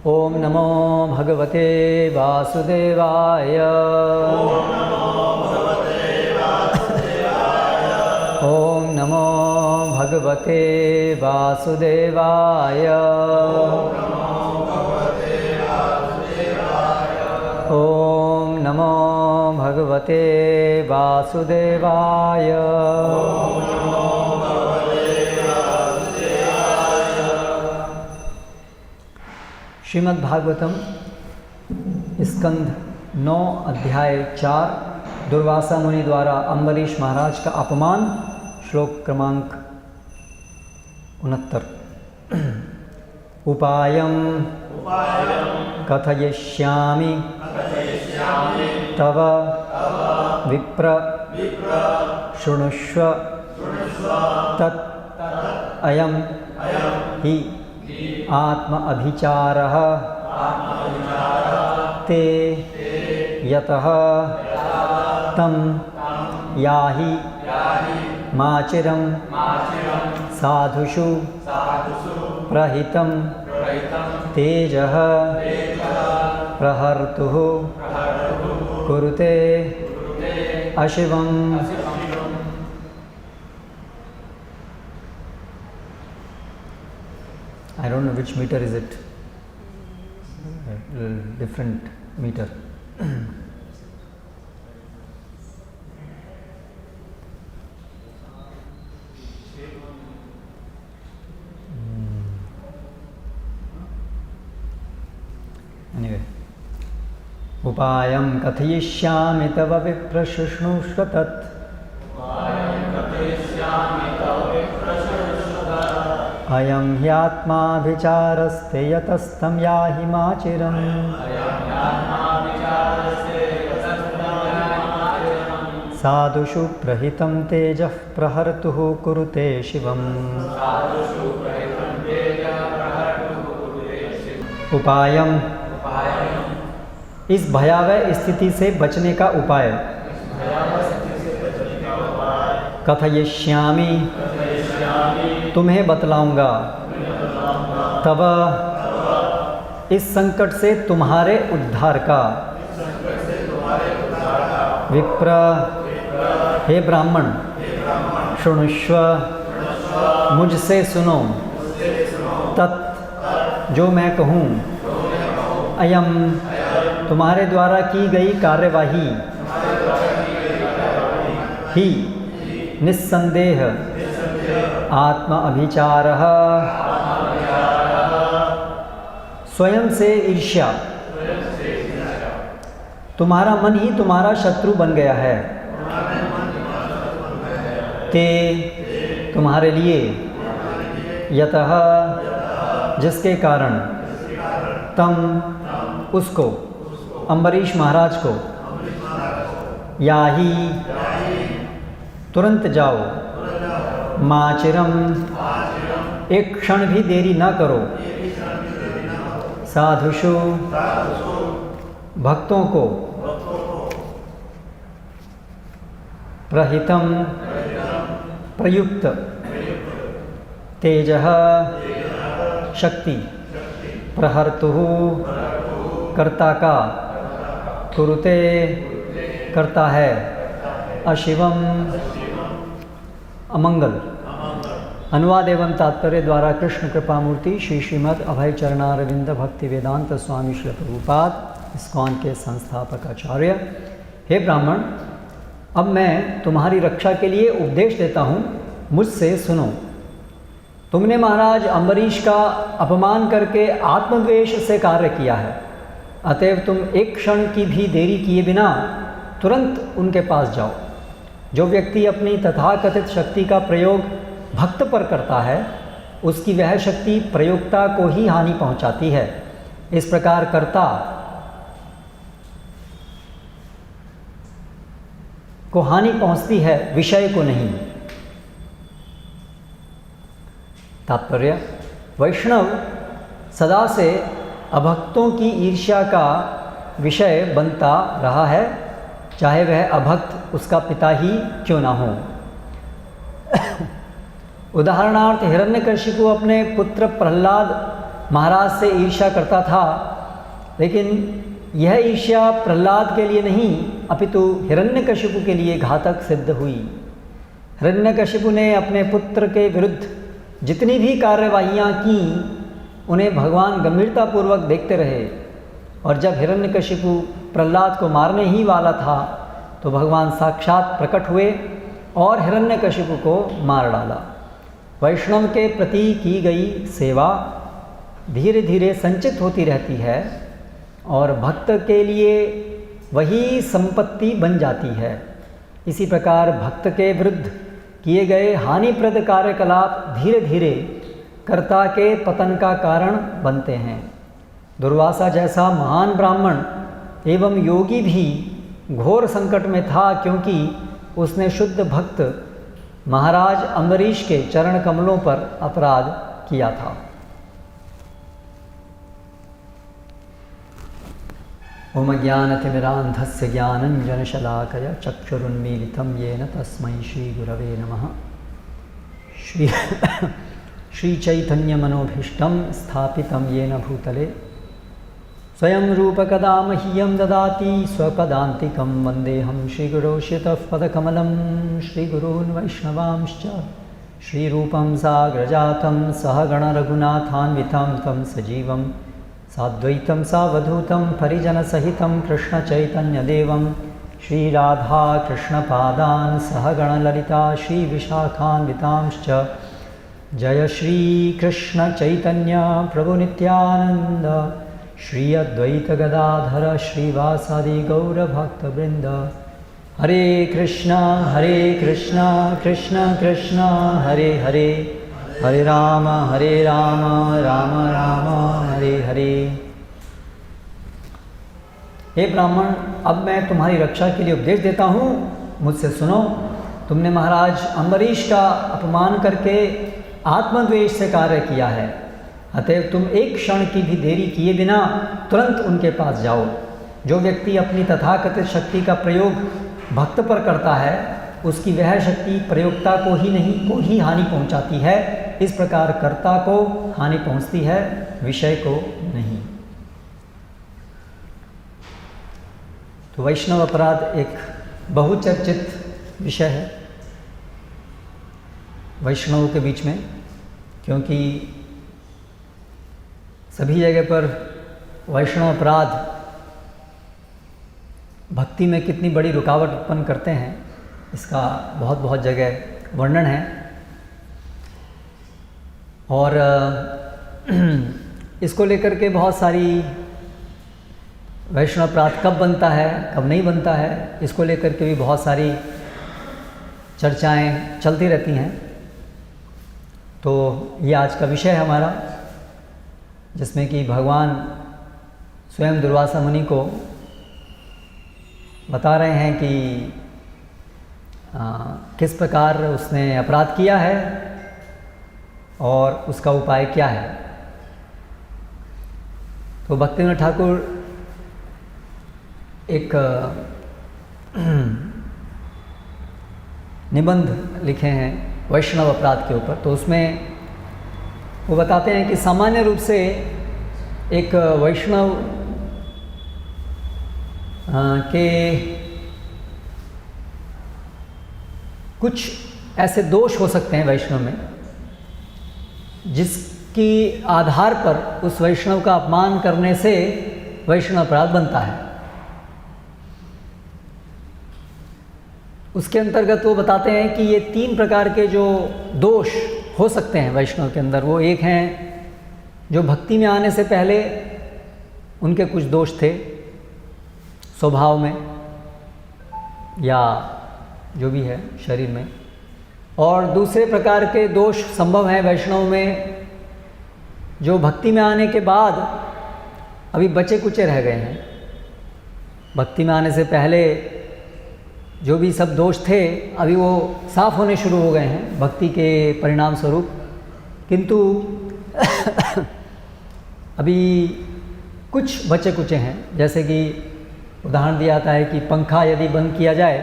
ओम नमो भगवते वासुदेवाय। ओम नमो भगवते वासुदेवाय। ओम नमो भगवते वासुदेवाय। श्रीमद् भागवतम स्कंध 9 अध्याय 4 दुर्वासा मुनि द्वारा अम्बरीश महाराज का अपमान। श्लोक क्रमांक 69। उपायं कथयिष्यामि तव विप्र शृणुष्व तत् अयं हि आत्म अभिचारः ते यतः तं याहि माचिरं साधुषु प्रहितं तेजः प्रहर्तुः कुरुते अशिवम्। I don't know which meter is it. Different meter. Anyway. उपायं कथयिष्यामि तव विप्र शुश्रूषव तत्। अयं ह्यात्माभिचारस्ते यतस्तं याहि माचिरम्। साधुषु प्रहितं तेजः प्रहर्तुः कुरुते शिवम्। उपायम, इस भयावह स्थिति से बचने का उपाय। कथयिष्यामि, तुम्हें बतलाऊंगा। तब इस संकट से तुम्हारे उद्धार का। विप्र, हे ब्राह्मण, शृणुष्व, मुझसे सुनो। तत्, जो मैं कहूँ। अयम, तुम्हारे द्वारा की गई कार्यवाही। ही, निस्संदेह। आत्मा अभिचारः, स्वयं से ईर्ष्या। तुम्हारा मन ही तुम्हारा शत्रु बन गया है। ते, तुम्हारे लिए। यतः, जिसके कारण। तम, उसको, अम्बरीश महाराज को। याही, तुरंत जाओ। माचिरम, एक क्षण भी देरी न करो। साधुषु, भक्तों को। प्रहितम, प्रयुक्त। तेजः, शक्ति। प्रहर्तुः, कर्ता का। कुरुते, करता है। अशिवम, अमंगल। अनुवाद एवं तात्पर्य द्वारा कृष्ण कृपा मूर्ति श्री श्रीमद् अभय चरणारविंद भक्ति वेदांत स्वामी श्री प्रभुपाद इस्कॉन के संस्थापक आचार्य। हे ब्राह्मण, अब मैं तुम्हारी रक्षा के लिए उपदेश देता हूँ, मुझसे सुनो। तुमने महाराज अम्बरीश का अपमान करके आत्मद्वेष से कार्य किया है, अतएव तुम एक क्षण की भी देरी किए बिना तुरंत उनके पास जाओ। जो व्यक्ति अपनी तथाकथित शक्ति का प्रयोग भक्त पर करता है, उसकी वह शक्ति प्रयोक्ता को ही हानि पहुंचाती है। इस प्रकार कर्ता को हानि पहुंचती है, विषय को नहीं। तात्पर्य, वैष्णव सदा से अभक्तों की ईर्ष्या का विषय बनता रहा है, चाहे वह अभक्त उसका पिता ही क्यों ना हो। उदाहरणार्थ, हिरण्यकशिपु अपने पुत्र प्रहलाद महाराज से ईर्ष्या करता था, लेकिन यह ईर्ष्या प्रहलाद के लिए नहीं अपितु हिरण्यकशिपु के लिए घातक सिद्ध हुई। हिरण्यकशिपु ने अपने पुत्र के विरुद्ध जितनी भी कार्यवाहियाँ की उन्हें भगवान गंभीरतापूर्वक देखते रहे, और जब हिरण्यकशिपु प्रहलाद को मारने ही वाला था तो भगवान साक्षात प्रकट हुए और हिरण्यकशिपु को मार डाला। वैष्णव के प्रति की गई सेवा धीरे धीरे संचित होती रहती है और भक्त के लिए वही संपत्ति बन जाती है। इसी प्रकार भक्त के विरुद्ध किए गए हानिप्रद कार्यकलाप धीरे धीरे कर्ता के पतन का कारण बनते हैं। दुर्वासा जैसा महान ब्राह्मण एवं योगी भी घोर संकट में था, क्योंकि उसने शुद्ध भक्त महाराज अम्बरीश के चरण कमलों पर अपराध किया था। ओम ज्ञानतिमिरान्धस्य ज्ञानञ्जनशलाकया चक्षुरुन्मीलितं येन तस्मै श्रीगुरवे नमः। श्रीचैतन्यमनोभीष्टं स्थापितं येन भूतले स्वयं रूपकदा मह्यं ददाति स्वपदान्तिकं। वन्देऽहं श्रीगुरो शितः पदकमलं श्रीगुरून् वैष्णवांश्च। श्रीरूपं साग्रजातं सहगणरघुनाथान्वितं तं सजीवं साद्वैतं सावधूतं परिजनसहितं कृष्णचैतन्यदेवं श्रीराधाकृष्णपादान् सहगणललिता श्रीविशाखान्वितांश्च। जय श्रीकृष्णचैतन्य प्रभुनित्यानन्द श्री अद्वैत गदाधर श्रीवासादि गौरभक्तवृन्द। हरे कृष्णा कृष्ण कृष्ण हरे हरे, हरे राम राम राम हरे हरे। हे ब्राह्मण, अब मैं तुम्हारी रक्षा के लिए उपदेश देता हूँ, मुझसे सुनो। तुमने महाराज अम्बरीश का अपमान करके आत्मद्वेष से कार्य किया है, अतएव तुम एक क्षण की भी देरी किए बिना तुरंत उनके पास जाओ। जो व्यक्ति अपनी तथाकथित शक्ति का प्रयोग भक्त पर करता है, उसकी वह शक्ति प्रयोक्ता को ही हानि पहुंचाती है। इस प्रकार कर्ता को हानि पहुंचती है, विषय को नहीं। तो वैष्णव अपराध एक बहुचर्चित विषय है वैष्णवों के बीच में, क्योंकि सभी जगह पर वैष्णव अपराध भक्ति में कितनी बड़ी रुकावट उत्पन्न करते हैं, इसका बहुत जगह वर्णन है। और इसको लेकर के बहुत सारी वैष्णव अपराध कब बनता है कब नहीं बनता है, इसको लेकर के भी बहुत सारी चर्चाएं चलती रहती हैं। तो ये आज का विषय है हमारा, जिसमें कि भगवान स्वयं दुर्वासा मुनि को बता रहे हैं कि किस प्रकार उसने अपराध किया है और उसका उपाय क्या है। तो भक्तिविनोद ठाकुर एक निबंध लिखे हैं वैष्णव अपराध के ऊपर। तो उसमें वो बताते हैं कि सामान्य रूप से एक वैष्णव के कुछ ऐसे दोष हो सकते हैं वैष्णव में, जिसकी आधार पर उस वैष्णव का अपमान करने से वैष्णव अपराध बनता है। उसके अंतर्गत वो बताते हैं कि ये 3 प्रकार के जो दोष हो सकते हैं वैष्णव के अंदर। वो एक हैं जो भक्ति में आने से पहले उनके कुछ दोष थे स्वभाव में या जो भी है शरीर में, और दूसरे प्रकार के दोष संभव हैं वैष्णव में जो भक्ति में आने के बाद अभी बचे कुचे रह गए हैं। भक्ति में आने से पहले जो भी सब दोष थे अभी वो साफ होने शुरू हो गए हैं भक्ति के परिणाम स्वरूप, किंतु अभी कुछ बचे कुचे हैं। जैसे कि उदाहरण दिया जाता है कि पंखा यदि बंद किया जाए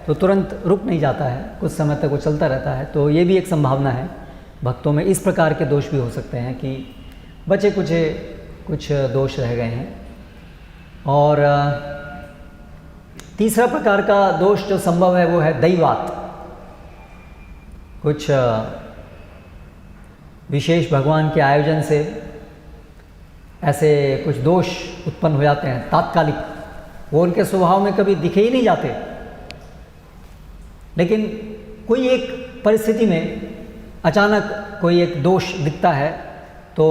तो तुरंत रुक नहीं जाता है, कुछ समय तक वो चलता रहता है। तो ये भी एक संभावना है भक्तों में। इस प्रकार के दोष भी हो सकते हैं कि बचे कुछ दोष रह गए हैं। और तीसरा प्रकार का दोष जो संभव है वो है दैवात। कुछ विशेष भगवान के आयोजन से ऐसे कुछ दोष उत्पन्न हो जाते हैं तात्कालिक, वो उनके स्वभाव में कभी दिखे ही नहीं जाते, लेकिन कोई एक परिस्थिति में अचानक कोई एक दोष दिखता है तो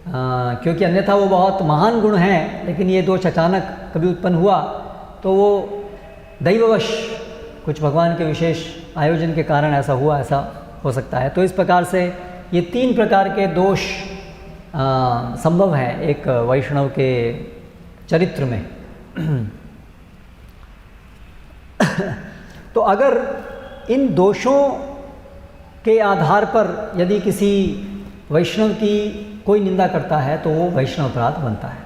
क्योंकि अन्यथा वो बहुत महान गुण हैं, लेकिन ये दोष अचानक कभी उत्पन्न हुआ तो वो दैववश कुछ भगवान के विशेष आयोजन के कारण ऐसा हुआ, ऐसा हो सकता है। तो इस प्रकार से ये 3 प्रकार के दोष संभव हैं एक वैष्णव के चरित्र में। तो अगर इन दोषों के आधार पर यदि किसी वैष्णव की कोई निंदा करता है तो वो वैष्णव अपराध बनता है।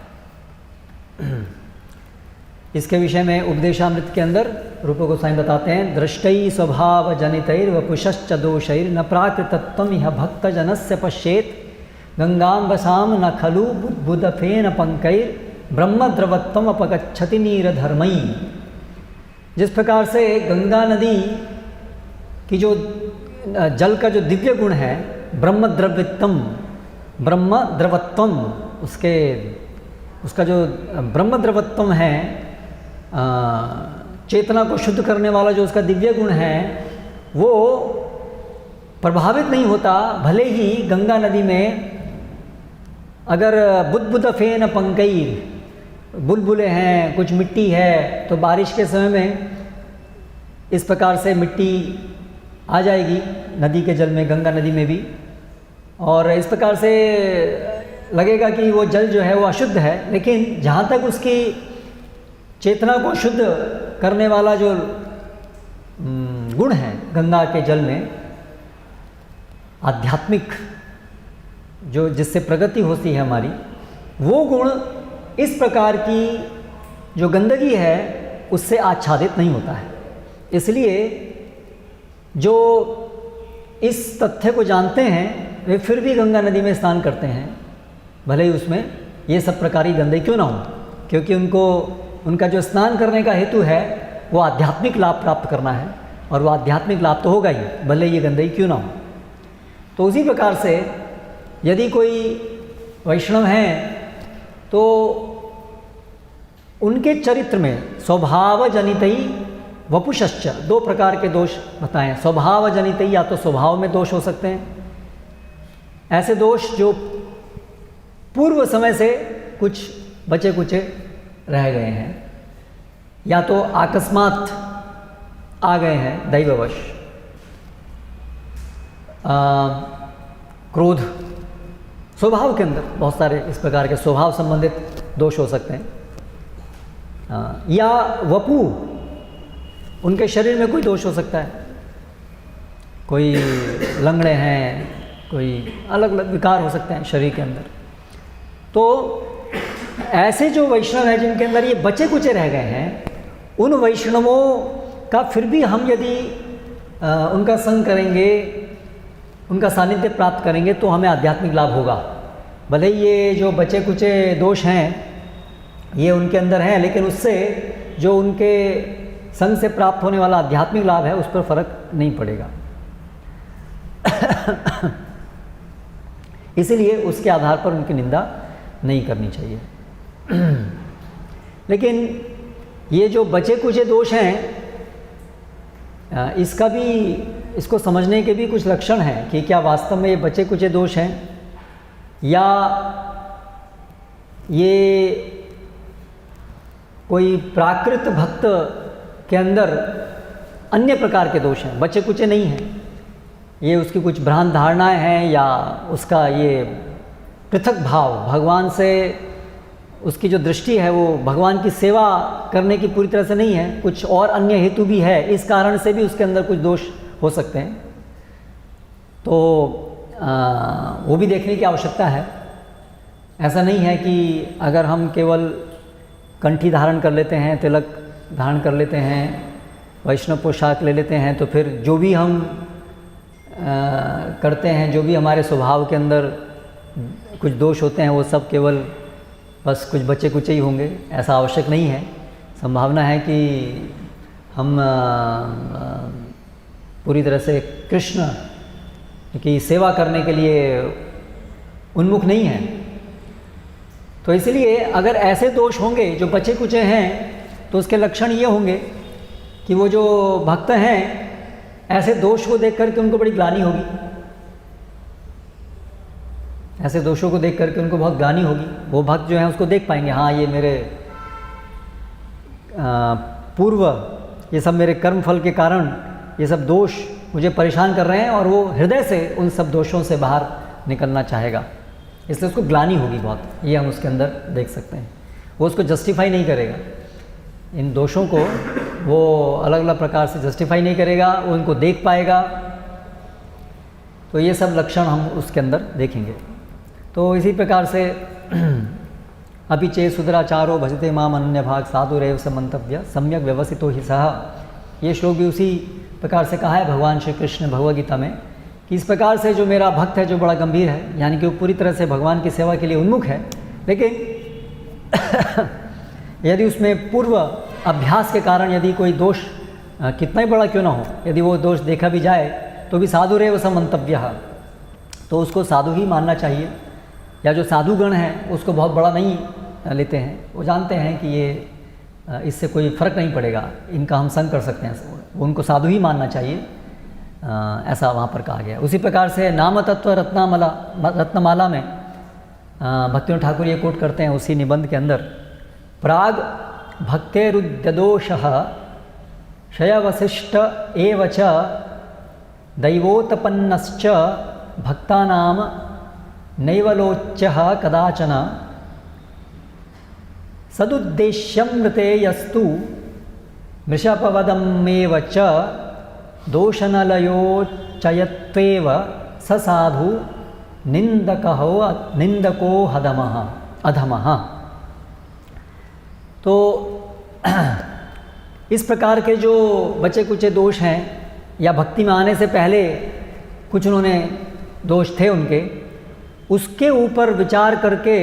इसके विषय में उपदेशामृत के अंदर रूप गोस्वामी बताते हैं, दृष्टै स्वभाव जनितैर वपुषश्च दोषैर न प्राकृतत्वम यह भक्त जनस्य पश्येत गंगाम वसाम न खलु बुद्धफेन पंकैर ब्रह्मद्रवत्वम अपगच्छति नीरधर्मई। जिस प्रकार से गंगा नदी की जो जल का जो दिव्य गुण है ब्रह्मद्रवित्वम, ब्रह्मद्रवत्वम, उसका जो ब्रह्मद्रवत्वम है, चेतना को शुद्ध करने वाला जो उसका दिव्य गुण है, वो प्रभावित नहीं होता। भले ही गंगा नदी में अगर बुदबुदफेन पंकैर, बुलबुले हैं, कुछ मिट्टी है, तो बारिश के समय में इस प्रकार से मिट्टी आ जाएगी नदी के जल में, गंगा नदी में भी, और इस प्रकार से लगेगा कि वो जल जो है वो अशुद्ध है। लेकिन जहाँ तक उसकी चेतना को शुद्ध करने वाला जो गुण है गंगा के जल में, आध्यात्मिक जो जिससे प्रगति होती है हमारी, वो गुण इस प्रकार की जो गंदगी है उससे आच्छादित नहीं होता है। इसलिए जो इस तथ्य को जानते हैं वे फिर भी गंगा नदी में स्नान करते हैं, भले ही उसमें ये सब प्रकार की गंदगी क्यों ना हो, क्योंकि उनका जो स्नान करने का हेतु है वो आध्यात्मिक लाभ प्राप्त करना है, और वो आध्यात्मिक लाभ तो होगा ही, भले ये गंदगी क्यों ना हो। तो उसी प्रकार से यदि कोई वैष्णव हैं तो उनके चरित्र में स्वभाव जनितई वपुषश्च 2 प्रकार के दोष बताएं। स्वभाव जनितई, या तो स्वभाव में दोष हो सकते हैं, ऐसे दोष जो पूर्व समय से कुछ बचे कुचे रह गए हैं, या तो अकस्मात आ गए हैं दैववश। क्रोध, स्वभाव के अंदर बहुत सारे इस प्रकार के स्वभाव संबंधित दोष हो सकते हैं, या वपु, उनके शरीर में कोई दोष हो सकता है, कोई लंगड़े हैं, कोई अलग अलग विकार हो सकते हैं शरीर के अंदर। तो ऐसे जो वैष्णव हैं जिनके अंदर ये बचे कुचे रह गए हैं, उन वैष्णवों का फिर भी हम यदि उनका संग करेंगे, उनका सानिध्य प्राप्त करेंगे तो हमें आध्यात्मिक लाभ होगा। भले ये जो बचे कुचे दोष हैं ये उनके अंदर हैं, लेकिन उससे जो उनके संग से प्राप्त होने वाला आध्यात्मिक लाभ है उस पर फर्क नहीं पड़ेगा। इसीलिए उसके आधार पर उनकी निंदा नहीं करनी चाहिए। लेकिन ये जो बचे कुचे दोष हैं, इसको समझने के भी कुछ लक्षण हैं कि क्या वास्तव में ये बचे कुचे दोष हैं या ये कोई प्राकृत भक्त के अंदर अन्य प्रकार के दोष हैं, बचे कुचे नहीं हैं। ये उसकी कुछ भ्रांत धारणाएं हैं, या उसका ये पृथक भाव, भगवान से उसकी जो दृष्टि है वो भगवान की सेवा करने की पूरी तरह से नहीं है, कुछ और अन्य हेतु भी है, इस कारण से भी उसके अंदर कुछ दोष हो सकते हैं। तो वो भी देखने की आवश्यकता है। ऐसा नहीं है कि अगर हम केवल कंठी धारण कर लेते हैं, तिलक धारण कर लेते हैं, वैष्णव पोशाक ले लेते हैं, तो फिर जो भी हम करते हैं, जो भी हमारे स्वभाव के अंदर कुछ दोष होते हैं वो सब केवल बस कुछ बच्चे कुछ ही होंगे, ऐसा आवश्यक नहीं है। संभावना है कि हम पूरी तरह से कृष्ण की सेवा करने के लिए उन्मुख नहीं हैं। तो इसलिए अगर ऐसे दोष होंगे जो बचे कुचे हैं तो उसके लक्षण ये होंगे कि वो जो भक्त हैं ऐसे दोष को देख करके उनको बड़ी ग्लानि होगी, ऐसे दोषों को देख करके उनको बहुत ग्लानि होगी। वो भक्त जो हैं उसको देख पाएंगे, हाँ ये मेरे पूर्व ये सब मेरे कर्म फल के कारण ये सब दोष मुझे परेशान कर रहे हैं, और वो हृदय से उन सब दोषों से बाहर निकलना चाहेगा, इसलिए उसको ग्लानि होगी बहुत। ये हम उसके अंदर देख सकते हैं। वो उसको जस्टिफाई नहीं करेगा, इन दोषों को वो अलग अलग प्रकार से जस्टिफाई नहीं करेगा, वो उनको देख पाएगा। तो ये सब लक्षण हम उसके अंदर देखेंगे। तो इसी प्रकार से अभी चे सुधराचारो भजते माम अन्य भाग साधुरेव स मंतव्य सम्यक व्यवसितो ही सह। ये श्लोक भी उसी प्रकार से कहा है भगवान श्री कृष्ण भगवद गीता में कि इस प्रकार से जो मेरा भक्त है जो बड़ा गंभीर है, यानी कि वो पूरी तरह से भगवान की सेवा के लिए उन्मुख है, लेकिन यदि उसमें पूर्व अभ्यास के कारण यदि कोई दोष कितना ही बड़ा क्यों ना हो, यदि वो दोष देखा भी जाए तो भी साधुरेव स मंतव्य, तो उसको साधु ही मानना चाहिए। या जो साधुगण हैं उसको बहुत बड़ा नहीं लेते हैं, वो जानते हैं कि ये इससे कोई फ़र्क नहीं पड़ेगा, इनका हम संग कर सकते हैं, उनको साधु ही मानना चाहिए, ऐसा वहाँ पर कहा गया। उसी प्रकार से नाम तत्व रत्नमाला में भक्तिविनोद ठाकुर ये कोट करते हैं उसी निबंध के अंदर, प्राग भक्तेरुद्यदोषः क्षयवशिष्ट एव च दैवोत्पन्नश्च भक्तानां नैवलोच्यः कदाचन सदुद्देश्यं मृते यस्तु मृषपवदमेव च दोषनलयोच्चयत्वेव स साधु निंदको अधमः। तो इस प्रकार के जो बचे कुचे दोष हैं या भक्ति में आने से पहले कुछ उन्होंने दोष थे उनके, उसके ऊपर विचार करके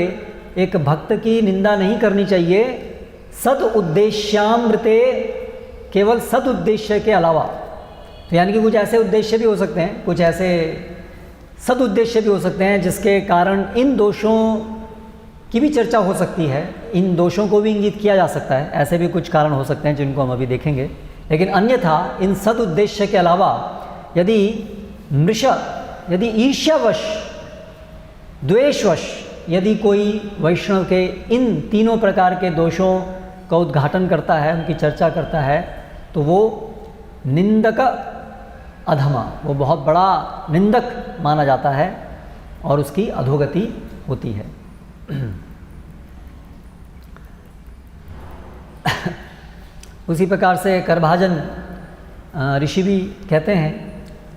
एक भक्त की निंदा नहीं करनी चाहिए। सद उद्देश्यामृते, केवल सद उद्देश्य के अलावा, तो यानी कि कुछ ऐसे उद्देश्य भी हो सकते हैं, कुछ ऐसे सद उद्देश्य भी हो सकते हैं जिसके कारण इन दोषों की भी चर्चा हो सकती है, इन दोषों को भी इंगित किया जा सकता है। ऐसे भी कुछ कारण हो सकते हैं जिनको हम अभी देखेंगे। लेकिन अन्यथा इन सद उद्देश्य के अलावा यदि यदि ईर्ष्यावश, द्वेषवश यदि कोई वैष्णव के इन तीनों प्रकार के दोषों का उद्घाटन करता है, उनकी चर्चा करता है, तो वो निंदक अधमा, वो बहुत बड़ा निंदक माना जाता है और उसकी अधोगति होती है। उसी प्रकार से करभाजन ऋषि भी कहते हैं,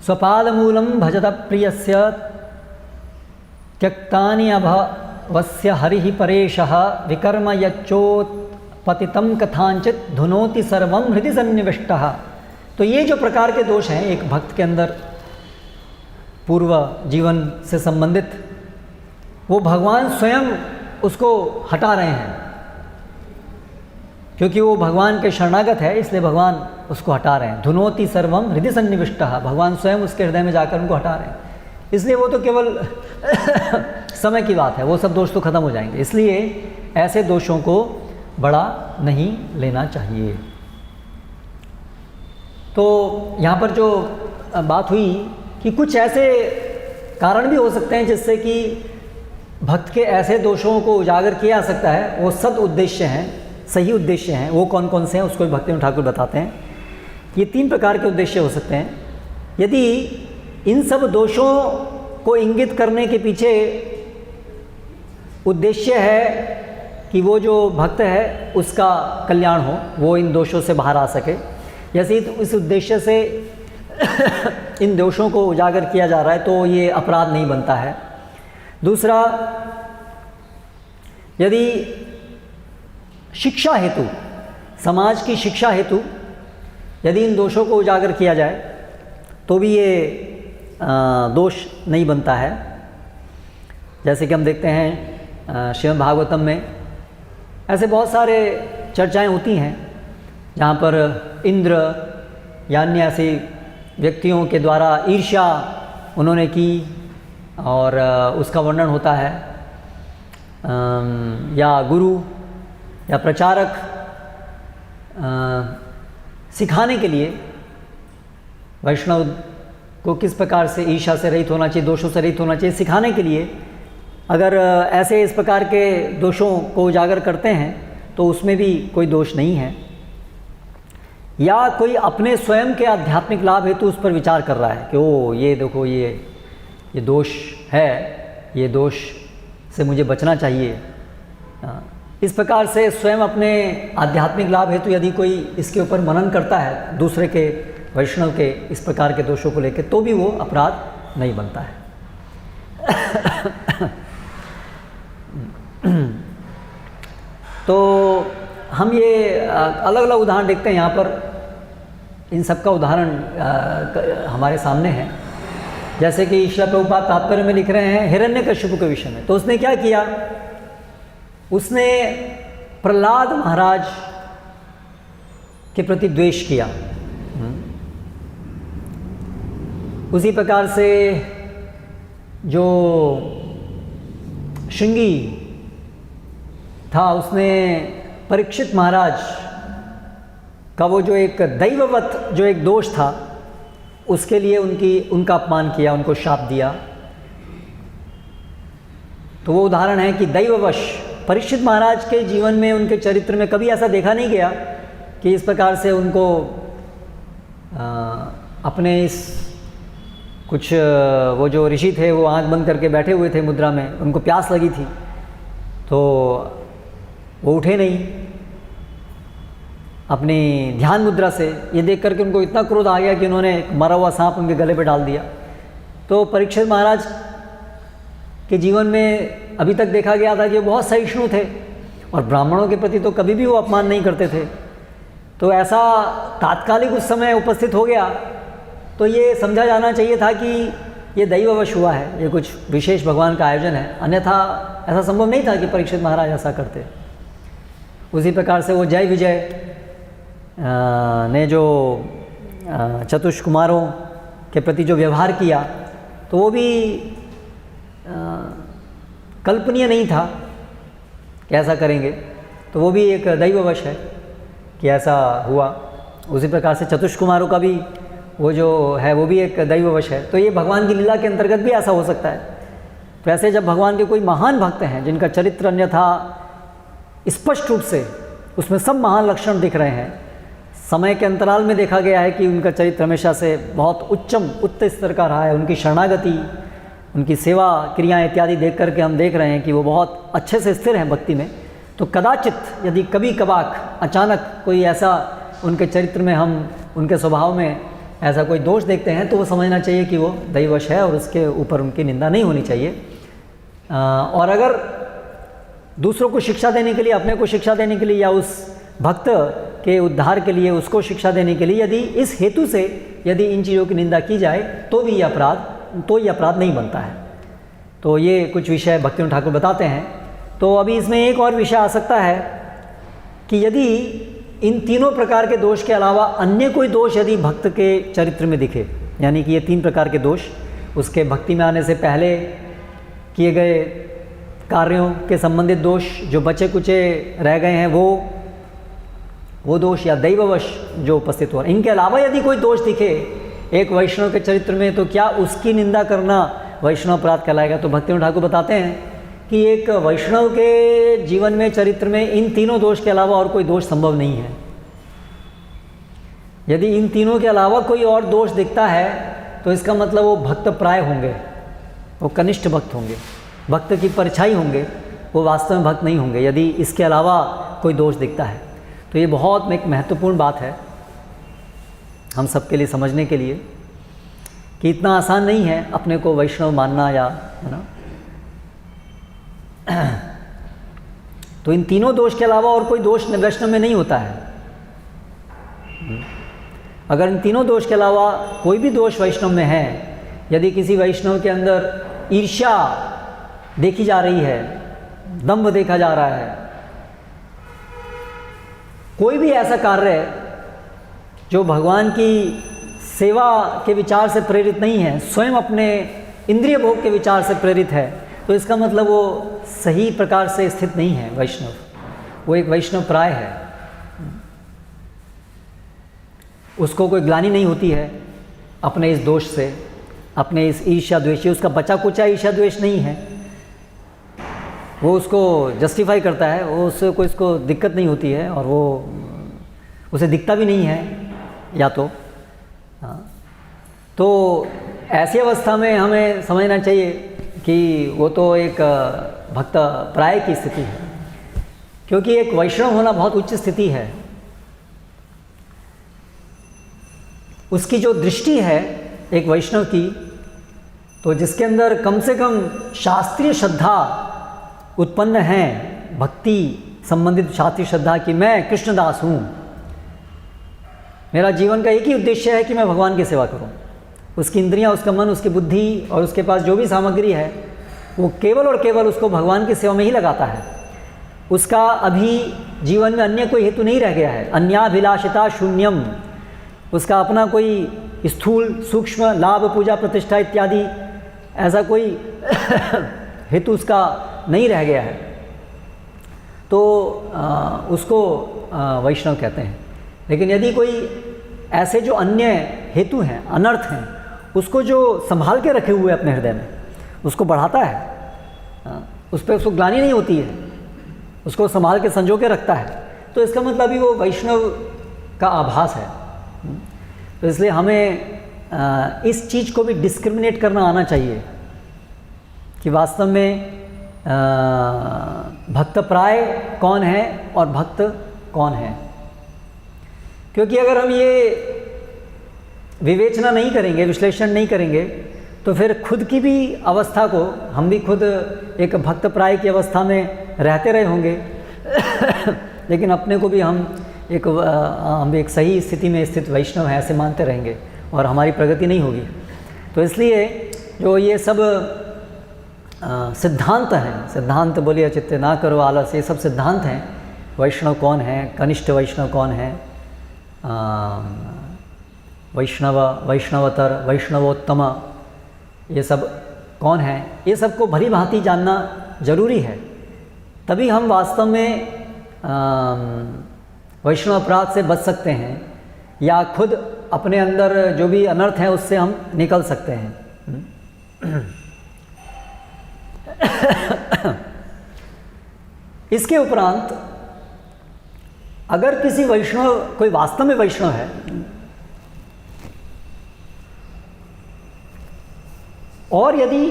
स्वपाद मूलम भजत प्रियस्य त्यक्तानि अभवस्य हरिः परेशः विकर्म यच्चोत्पतितं कथांचित धुनोति सर्वं हृदि सन्निविष्टः। तो ये जो प्रकार के दोष हैं एक भक्त के अंदर पूर्व जीवन से संबंधित, वो भगवान स्वयं उसको हटा रहे हैं, क्योंकि वो भगवान के शरणागत है, इसलिए भगवान उसको हटा रहे हैं। धुनोति सर्वम हृदय सन्निविष्टः, भगवान स्वयं उसके हृदय में जाकर उनको हटा रहे हैं। इसलिए वो तो केवल समय की बात है, वो सब दोष तो खत्म हो जाएंगे। इसलिए ऐसे दोषों को बड़ा नहीं लेना चाहिए। तो यहाँ पर जो बात हुई कि कुछ ऐसे कारण भी हो सकते हैं जिससे कि भक्त के ऐसे दोषों को उजागर किया जा सकता है, वो सद उद्देश्य हैं, सही उद्देश्य हैं। वो कौन कौन से हैं उसको भक्तिविनोद ठाकुर बताते हैं। ये 3 प्रकार के उद्देश्य हो सकते हैं। यदि इन सब दोषों को इंगित करने के पीछे उद्देश्य है कि वो जो भक्त है उसका कल्याण हो, वो इन दोषों से बाहर आ सके, जैसे इस उद्देश्य से इन दोषों को उजागर किया जा रहा है, तो ये अपराध नहीं बनता है। दूसरा, यदि शिक्षा हेतु, समाज की शिक्षा हेतु यदि इन दोषों को उजागर किया जाए तो भी ये दोष नहीं बनता है। जैसे कि हम देखते हैं श्रीमद् भागवतम में ऐसे बहुत सारे चर्चाएं होती हैं जहाँ पर इंद्र या अन्य ऐसे व्यक्तियों के द्वारा ईर्ष्या उन्होंने की और उसका वर्णन होता है, या गुरु या प्रचारक सिखाने के लिए वैष्णव को किस प्रकार से ईर्ष्या से रहित होना चाहिए, दोषों से रहित होना चाहिए, सिखाने के लिए अगर ऐसे इस प्रकार के दोषों को उजागर करते हैं तो उसमें भी कोई दोष नहीं है। या कोई अपने स्वयं के आध्यात्मिक लाभ हेतु उस पर विचार कर रहा है कि ओ ये देखो ये दोष है, ये दोष से मुझे बचना चाहिए, इस प्रकार से स्वयं अपने आध्यात्मिक लाभ हेतु यदि कोई इसके ऊपर मनन करता है दूसरे के वैष्णव के इस प्रकार के दोषों को लेकर, तो भी वो अपराध नहीं बनता है। तो हम ये अलग अलग उदाहरण देखते हैं यहाँ पर, इन सब का उदाहरण हमारे सामने है। जैसे कि श्रील प्रभुपाद तात्पर्य में लिख रहे हैं हिरण्यकश्यप के विषय में, तो उसने क्या किया, उसने प्रहलाद महाराज के प्रति द्वेष किया। उसी प्रकार से जो श्रृंगी था उसने परीक्षित महाराज का वो जो एक दैववत जो एक दोष था उसके लिए उनका अपमान किया, उनको शाप दिया। तो वो उदाहरण है कि दैववश परीक्षित महाराज के जीवन में, उनके चरित्र में कभी ऐसा देखा नहीं गया कि इस प्रकार से उनको अपने इस कुछ वो जो ऋषि थे वो आंख बंद करके बैठे हुए थे मुद्रा में, उनको प्यास लगी थी तो वो उठे नहीं अपनी ध्यान मुद्रा से। ये देख करके उनको इतना क्रोध आ गया कि उन्होंने एक मरा हुआ सांप उनके गले पे डाल दिया। तो परीक्षित महाराज के जीवन में अभी तक देखा गया था कि वो बहुत सहिष्णु थे और ब्राह्मणों के प्रति तो कभी भी वो अपमान नहीं करते थे। तो ऐसा तात्कालिक उस समय उपस्थित हो गया तो ये समझा जाना चाहिए था कि ये दैववश हुआ है, ये कुछ विशेष भगवान का आयोजन है, अन्यथा ऐसा संभव नहीं था कि परीक्षित महाराज ऐसा करते। उसी प्रकार से वो जय विजय ने जो चतुष्क कुमारों के प्रति जो व्यवहार किया तो वो भी कल्पनीय नहीं था कि ऐसा करेंगे, तो वो भी एक दैववश है कि ऐसा हुआ। उसी प्रकार से चतुष्क कुमारों का भी वो जो है वो भी एक दैववश है। तो ये भगवान की लीला के अंतर्गत भी ऐसा हो सकता है। तो ऐसे जब भगवान के कोई महान भक्त हैं जिनका चरित्र अन्यथा स्पष्ट रूप से उसमें सब महान लक्षण दिख रहे हैं, समय के अंतराल में देखा गया है कि उनका चरित्र हमेशा से बहुत उच्च स्तर का रहा है, उनकी शरणागति, उनकी सेवा क्रियाएं इत्यादि देख करके हम देख रहे हैं कि वो बहुत अच्छे से स्थिर हैं भक्ति में। तो कदाचित यदि कभी कभार अचानक कोई ऐसा उनके चरित्र में, हम उनके स्वभाव में ऐसा कोई दोष देखते हैं तो वो समझना चाहिए कि वो दैववश है और उसके ऊपर उनकी निंदा नहीं होनी चाहिए। और अगर दूसरों को शिक्षा देने के लिए, अपने को शिक्षा देने के लिए या उस भक्त के उद्धार के लिए उसको शिक्षा देने के लिए यदि इस हेतु से यदि इन चीज़ों की निंदा की जाए तो भी ये अपराध नहीं बनता है। तो ये कुछ विषय भक्तिविनोद ठाकुर बताते हैं। तो अभी इसमें एक और विषय आ सकता है कि यदि इन तीनों प्रकार के दोष के अलावा अन्य कोई दोष यदि भक्त के चरित्र में दिखे, यानी कि ये 3 प्रकार के दोष उसके भक्ति में आने से पहले किए गए कार्यों के संबंधित दोष जो बचे कुचे रह गए हैं वो दोष, या दैववश जो उपस्थित हो रहे हैं, इनके अलावा यदि कोई दोष दिखे एक वैष्णव के चरित्र में तो क्या उसकी निंदा करना वैष्णव अपराध कहलाएगा? तो भक्तिविनोद ठाकुर बताते हैं कि एक वैष्णव के जीवन में, चरित्र में इन तीनों दोष के अलावा और कोई दोष संभव नहीं है। यदि इन तीनों के अलावा कोई और दोष दिखता है तो इसका मतलब वो भक्त प्राय होंगे, वो कनिष्ठ भक्त होंगे, भक्त की परछाई होंगे, वो वास्तव में भक्त नहीं होंगे यदि इसके अलावा कोई दोष दिखता है। तो ये बहुत एक महत्वपूर्ण बात है हम सबके लिए समझने के लिए कि इतना आसान नहीं है अपने को वैष्णव मानना, या है ना। तो इन तीनों दोष के अलावा और कोई दोष वैष्णव में नहीं होता है। अगर इन तीनों दोष के अलावा कोई भी दोष वैष्णव में है, यदि किसी वैष्णव के अंदर ईर्ष्या देखी जा रही है, दंभ देखा जा रहा है। कोई भी ऐसा कार्य जो भगवान की सेवा के विचार से प्रेरित नहीं है, स्वयं अपने इंद्रिय भोग के विचार से प्रेरित है, तो इसका मतलब वो सही प्रकार से स्थित नहीं है वैष्णव, वो एक वैष्णव प्राय है। उसको कोई ग्लानि नहीं होती है अपने इस दोष से, अपने इस ईर्ष्या द्वेष से। उसका बचा कुचा ईर्ष्या द्वेष नहीं है, वो उसको जस्टिफाई करता है, वो उससे कोई इसको दिक्कत नहीं होती है, और वो उसे दिखता भी नहीं है या तो। हाँ, तो ऐसी अवस्था में हमें समझना चाहिए कि वो तो एक भक्त प्राय की स्थिति है, क्योंकि एक वैष्णव होना बहुत उच्च स्थिति है। उसकी जो दृष्टि है एक वैष्णव की, तो जिसके अंदर कम से कम शास्त्रीय श्रद्धा उत्पन्न है, भक्ति संबंधित शास्त्रीय श्रद्धा कि मैं कृष्णदास हूँ, मेरा जीवन का एक ही उद्देश्य है कि मैं भगवान की सेवा करूँ। उसकी इंद्रियाँ, उसका मन, उसकी बुद्धि और उसके पास जो भी सामग्री है वो केवल और केवल उसको भगवान की सेवा में ही लगाता है। उसका अभी जीवन में अन्य कोई हेतु नहीं रह गया है। अन्याभिलाषिता शून्यम, उसका अपना कोई स्थूल सूक्ष्म लाभ पूजा प्रतिष्ठा इत्यादि ऐसा कोई हेतु उसका नहीं रह गया है, तो उसको वैष्णव कहते हैं। लेकिन यदि कोई ऐसे जो अन्य हेतु हैं, अनर्थ हैं, उसको जो संभाल के रखे हुए अपने हृदय में, उसको बढ़ाता है, उस पर उसको ग्लानि नहीं होती है, उसको संभाल के संजो के रखता है, तो इसका मतलब भी वो वैष्णव का आभास है। तो इसलिए हमें इस चीज़ को भी डिस्क्रिमिनेट करना आना चाहिए कि वास्तव में भक्त प्राय कौन है और भक्त कौन है। क्योंकि अगर हम ये विवेचना नहीं करेंगे, विश्लेषण नहीं करेंगे, तो फिर खुद की भी अवस्था को, हम भी खुद एक भक्त प्राय की अवस्था में रहते रहे होंगे लेकिन अपने को भी हम एक सही स्थिति में स्थित वैष्णव हैं ऐसे मानते रहेंगे और हमारी प्रगति नहीं होगी। तो इसलिए जो ये सब सिद्धांत हैं, सिद्धांत बोलिए चित्ते ना करो आलस, ये सब सिद्धांत हैं। वैष्णव कौन है, कनिष्ठ वैष्णव कौन है, वैष्णव, वैष्णवतर, वैष्णवोत्तम, ये सब कौन है, ये सबको भली भांति जानना जरूरी है। तभी हम वास्तव में वैष्णव अपराध से बच सकते हैं, या खुद अपने अंदर जो भी अनर्थ है उससे हम निकल सकते हैं। इसके उपरांत अगर किसी वैष्णव, कोई वास्तव में वैष्णव है और यदि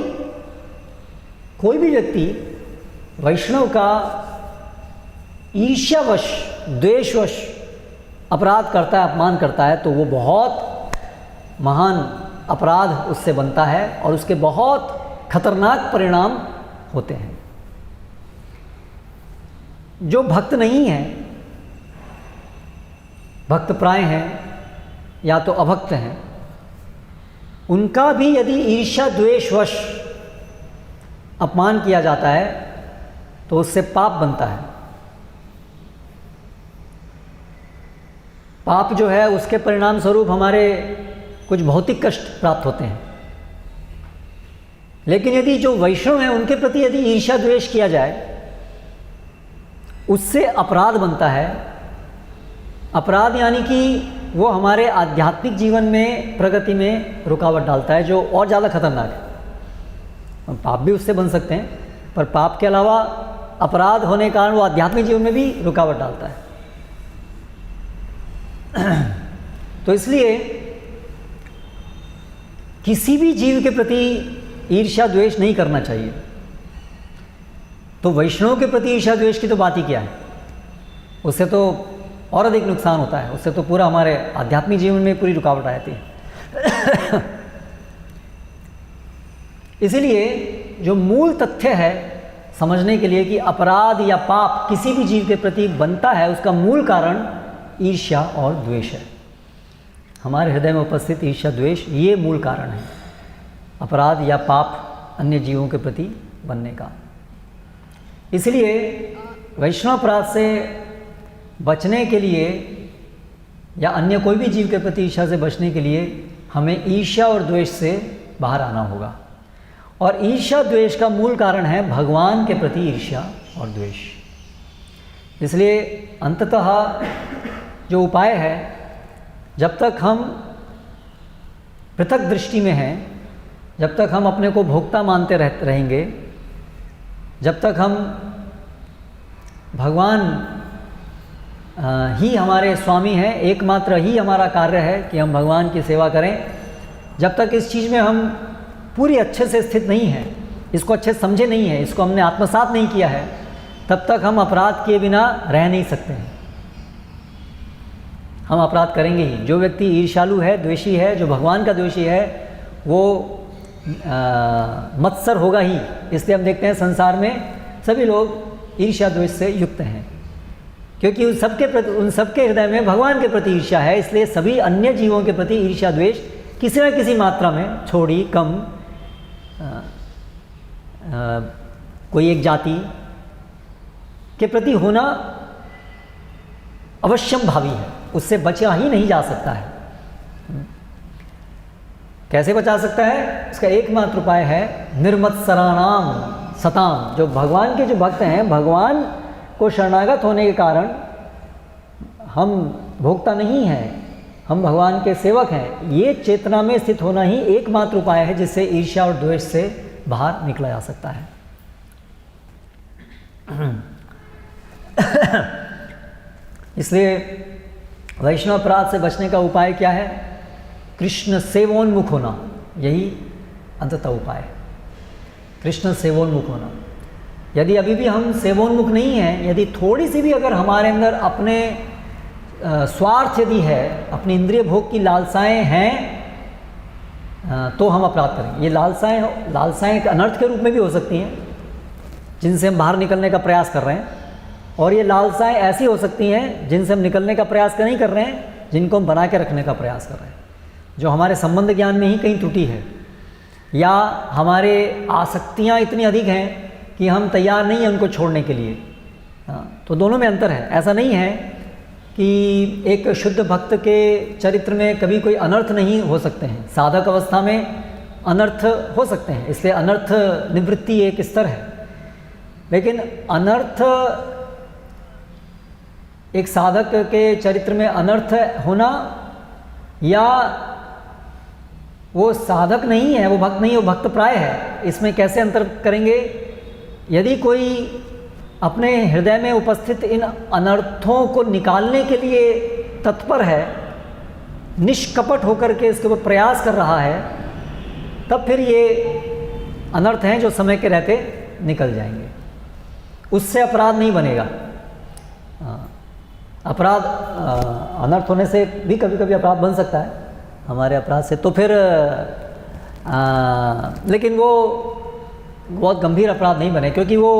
कोई भी व्यक्ति वैष्णव का ईर्ष्यावश, द्वेषवश अपराध करता है, अपमान करता है, तो वो बहुत महान अपराध उससे बनता है और उसके बहुत खतरनाक परिणाम होते हैं। जो भक्त नहीं है, भक्त प्राय हैं या तो अभक्त हैं, उनका भी यदि ईर्ष्या द्वेषवश अपमान किया जाता है तो उससे पाप बनता है। पाप जो है उसके परिणाम स्वरूप हमारे कुछ भौतिक कष्ट प्राप्त होते हैं। लेकिन यदि जो वैष्णव हैं उनके प्रति यदि ईर्ष्या द्वेष किया जाए, उससे अपराध बनता है। अपराध यानी कि वो हमारे आध्यात्मिक जीवन में प्रगति में रुकावट डालता है, जो और ज़्यादा खतरनाक है। पाप भी उससे बन सकते हैं, पर पाप के अलावा अपराध होने के कारण वो आध्यात्मिक जीवन में भी रुकावट डालता है। तो इसलिए किसी भी जीव के प्रति ईर्ष्या द्वेष नहीं करना चाहिए। तो वैष्णव के प्रति ईर्ष्या द्वेष की तो बात ही क्या है, उससे तो और अधिक नुकसान होता है, उससे तो पूरा हमारे आध्यात्मिक जीवन में पूरी रुकावट आ जाती है। इसीलिए जो मूल तथ्य है समझने के लिए कि अपराध या पाप किसी भी जीव के प्रति बनता है, उसका मूल कारण ईर्ष्या और द्वेष है। हमारे हृदय में उपस्थित ईर्ष्या द्वेष, ये मूल कारण है। अपराध या पाप अन्य जीवों के प्रति बनने का। इसलिए वैष्णव अपराध से बचने के लिए या अन्य कोई भी जीव के प्रति ईर्ष्या से बचने के लिए हमें ईर्ष्या और द्वेष से बाहर आना होगा। और ईर्ष्या द्वेष का मूल कारण है भगवान के प्रति ईर्ष्या और द्वेष। इसलिए अंततः जो उपाय है, जब तक हम पृथक दृष्टि में हैं, जब तक हम अपने को भोक्ता मानते रहेंगे, जब तक हम भगवान ही हमारे स्वामी हैं, एकमात्र ही हमारा कार्य है कि हम भगवान की सेवा करें, जब तक इस चीज़ में हम पूरी अच्छे से स्थित नहीं हैं, इसको अच्छे से समझे नहीं हैं, इसको हमने आत्मसात नहीं किया है, तब तक हम अपराध किए बिना रह नहीं सकते हैं। हम अपराध करेंगे ही। जो व्यक्ति ईर्ष्यालु है, द्वेषी है, जो भगवान का द्वेषी है, वो मत्सर होगा ही। इसलिए हम देखते हैं संसार में सभी लोग ईर्ष्या द्वेष से युक्त हैं, क्योंकि उन सबके हृदय में भगवान के प्रति ईर्ष्या है। इसलिए सभी अन्य जीवों के प्रति ईर्ष्या द्वेष किसी न किसी मात्रा में, थोड़ी कम, कोई एक जाति के प्रति होना अवश्यम भावी है, उससे बचा ही नहीं जा सकता है। कैसे बचा सकता है? इसका एकमात्र उपाय है निर्मत्सराणाम सताम। जो भगवान के जो भक्त हैं, भगवान को शरणागत होने के कारण हम भोक्ता नहीं हैं, हम भगवान के सेवक हैं, ये चेतना में स्थित होना ही एकमात्र उपाय है जिससे ईर्ष्या और द्वेष से बाहर निकला जा सकता है। इसलिए वैष्णव अपराध से बचने का उपाय क्या है? कृष्ण सेवोन्मुख होना, यही अंततः उपाय है। कृष्ण सेवोन्मुख होना। यदि अभी भी हम सेवोन्मुख नहीं हैं, यदि थोड़ी सी भी अगर हमारे अंदर अपने स्वार्थ यदि है, अपनी इंद्रिय भोग की लालसाएं हैं, तो हम अपराध करेंगे। ये लालसाएं एक अनर्थ के रूप में भी हो सकती हैं, जिनसे हम बाहर निकलने का प्रयास कर रहे हैं, और ये लालसाएं ऐसी हो सकती हैं जिनसे हम निकलने का प्रयास नहीं कर रहे हैं, जिनको हम बना के रखने का प्रयास कर रहे हैं, जो हमारे संबंध ज्ञान में ही कहीं त्रुटि है, या हमारे आसक्तियाँ इतनी अधिक हैं कि हम तैयार नहीं हैं उनको छोड़ने के लिए। तो दोनों में अंतर है। ऐसा नहीं है कि एक शुद्ध भक्त के चरित्र में कभी कोई अनर्थ नहीं हो सकते हैं, साधक अवस्था में अनर्थ हो सकते हैं, इसलिए अनर्थ निवृत्ति एक स्तर है। लेकिन अनर्थ, एक साधक के चरित्र में अनर्थ होना, या वो साधक नहीं है, वो भक्त नहीं है, वो भक्त प्राय है, इसमें कैसे अंतर करेंगे? यदि कोई अपने हृदय में उपस्थित इन अनर्थों को निकालने के लिए तत्पर है, निष्कपट होकर के इसके ऊपर प्रयास कर रहा है, तब फिर ये अनर्थ हैं जो समय के रहते निकल जाएंगे, उससे अपराध नहीं बनेगा। अपराध, अनर्थ होने से भी कभी कभी अपराध बन सकता है हमारे अपराध से, तो फिर लेकिन वो बहुत गंभीर अपराध नहीं बने, क्योंकि वो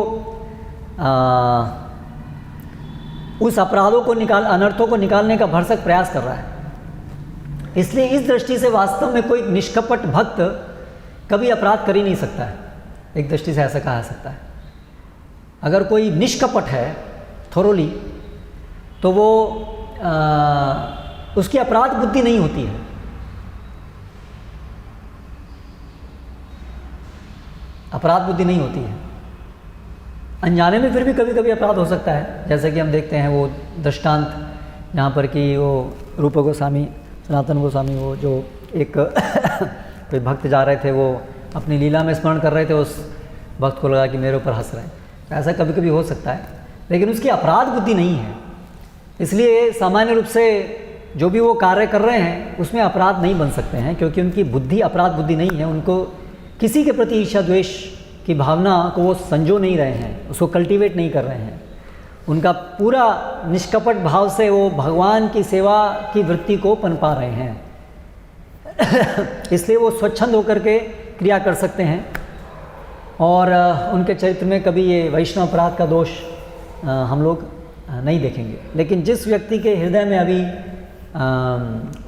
उस अपराधों को अनर्थों को निकालने का भरसक प्रयास कर रहा है। इसलिए इस दृष्टि से वास्तव में कोई निष्कपट भक्त कभी अपराध कर ही नहीं सकता है। एक दृष्टि से ऐसा कहा जा सकता है, अगर कोई निष्कपट है थोरोली, तो वो उसकी अपराध बुद्धि नहीं होती है। अपराध बुद्धि नहीं होती है। अनजाने में फिर भी कभी कभी अपराध हो सकता है, जैसे कि हम देखते हैं वो दृष्टांत जहाँ पर कि वो रूप गोस्वामी, सनातन गोस्वामी, वो जो एक कोई भक्त जा रहे थे, वो अपनी लीला में स्मरण कर रहे थे, उस भक्त को लगा कि मेरे ऊपर हंस रहे हैं। ऐसा कभी कभी हो सकता है, लेकिन उसकी अपराध बुद्धि नहीं है। इसलिए सामान्य रूप से जो भी वो कार्य कर रहे हैं उसमें अपराध नहीं बन सकते हैं, क्योंकि उनकी बुद्धि अपराध बुद्धि नहीं है। उनको किसी के प्रति ईर्ष्या द्वेष की भावना को वो संजो नहीं रहे हैं, उसको कल्टीवेट नहीं कर रहे हैं। उनका पूरा निष्कपट भाव से वो भगवान की सेवा की वृत्ति को पनपा रहे हैं। इसलिए वो स्वच्छंद होकर के क्रिया कर सकते हैं, और उनके चरित्र में कभी ये वैष्णव अपराध का दोष हम लोग नहीं देखेंगे। लेकिन जिस व्यक्ति के हृदय में अभी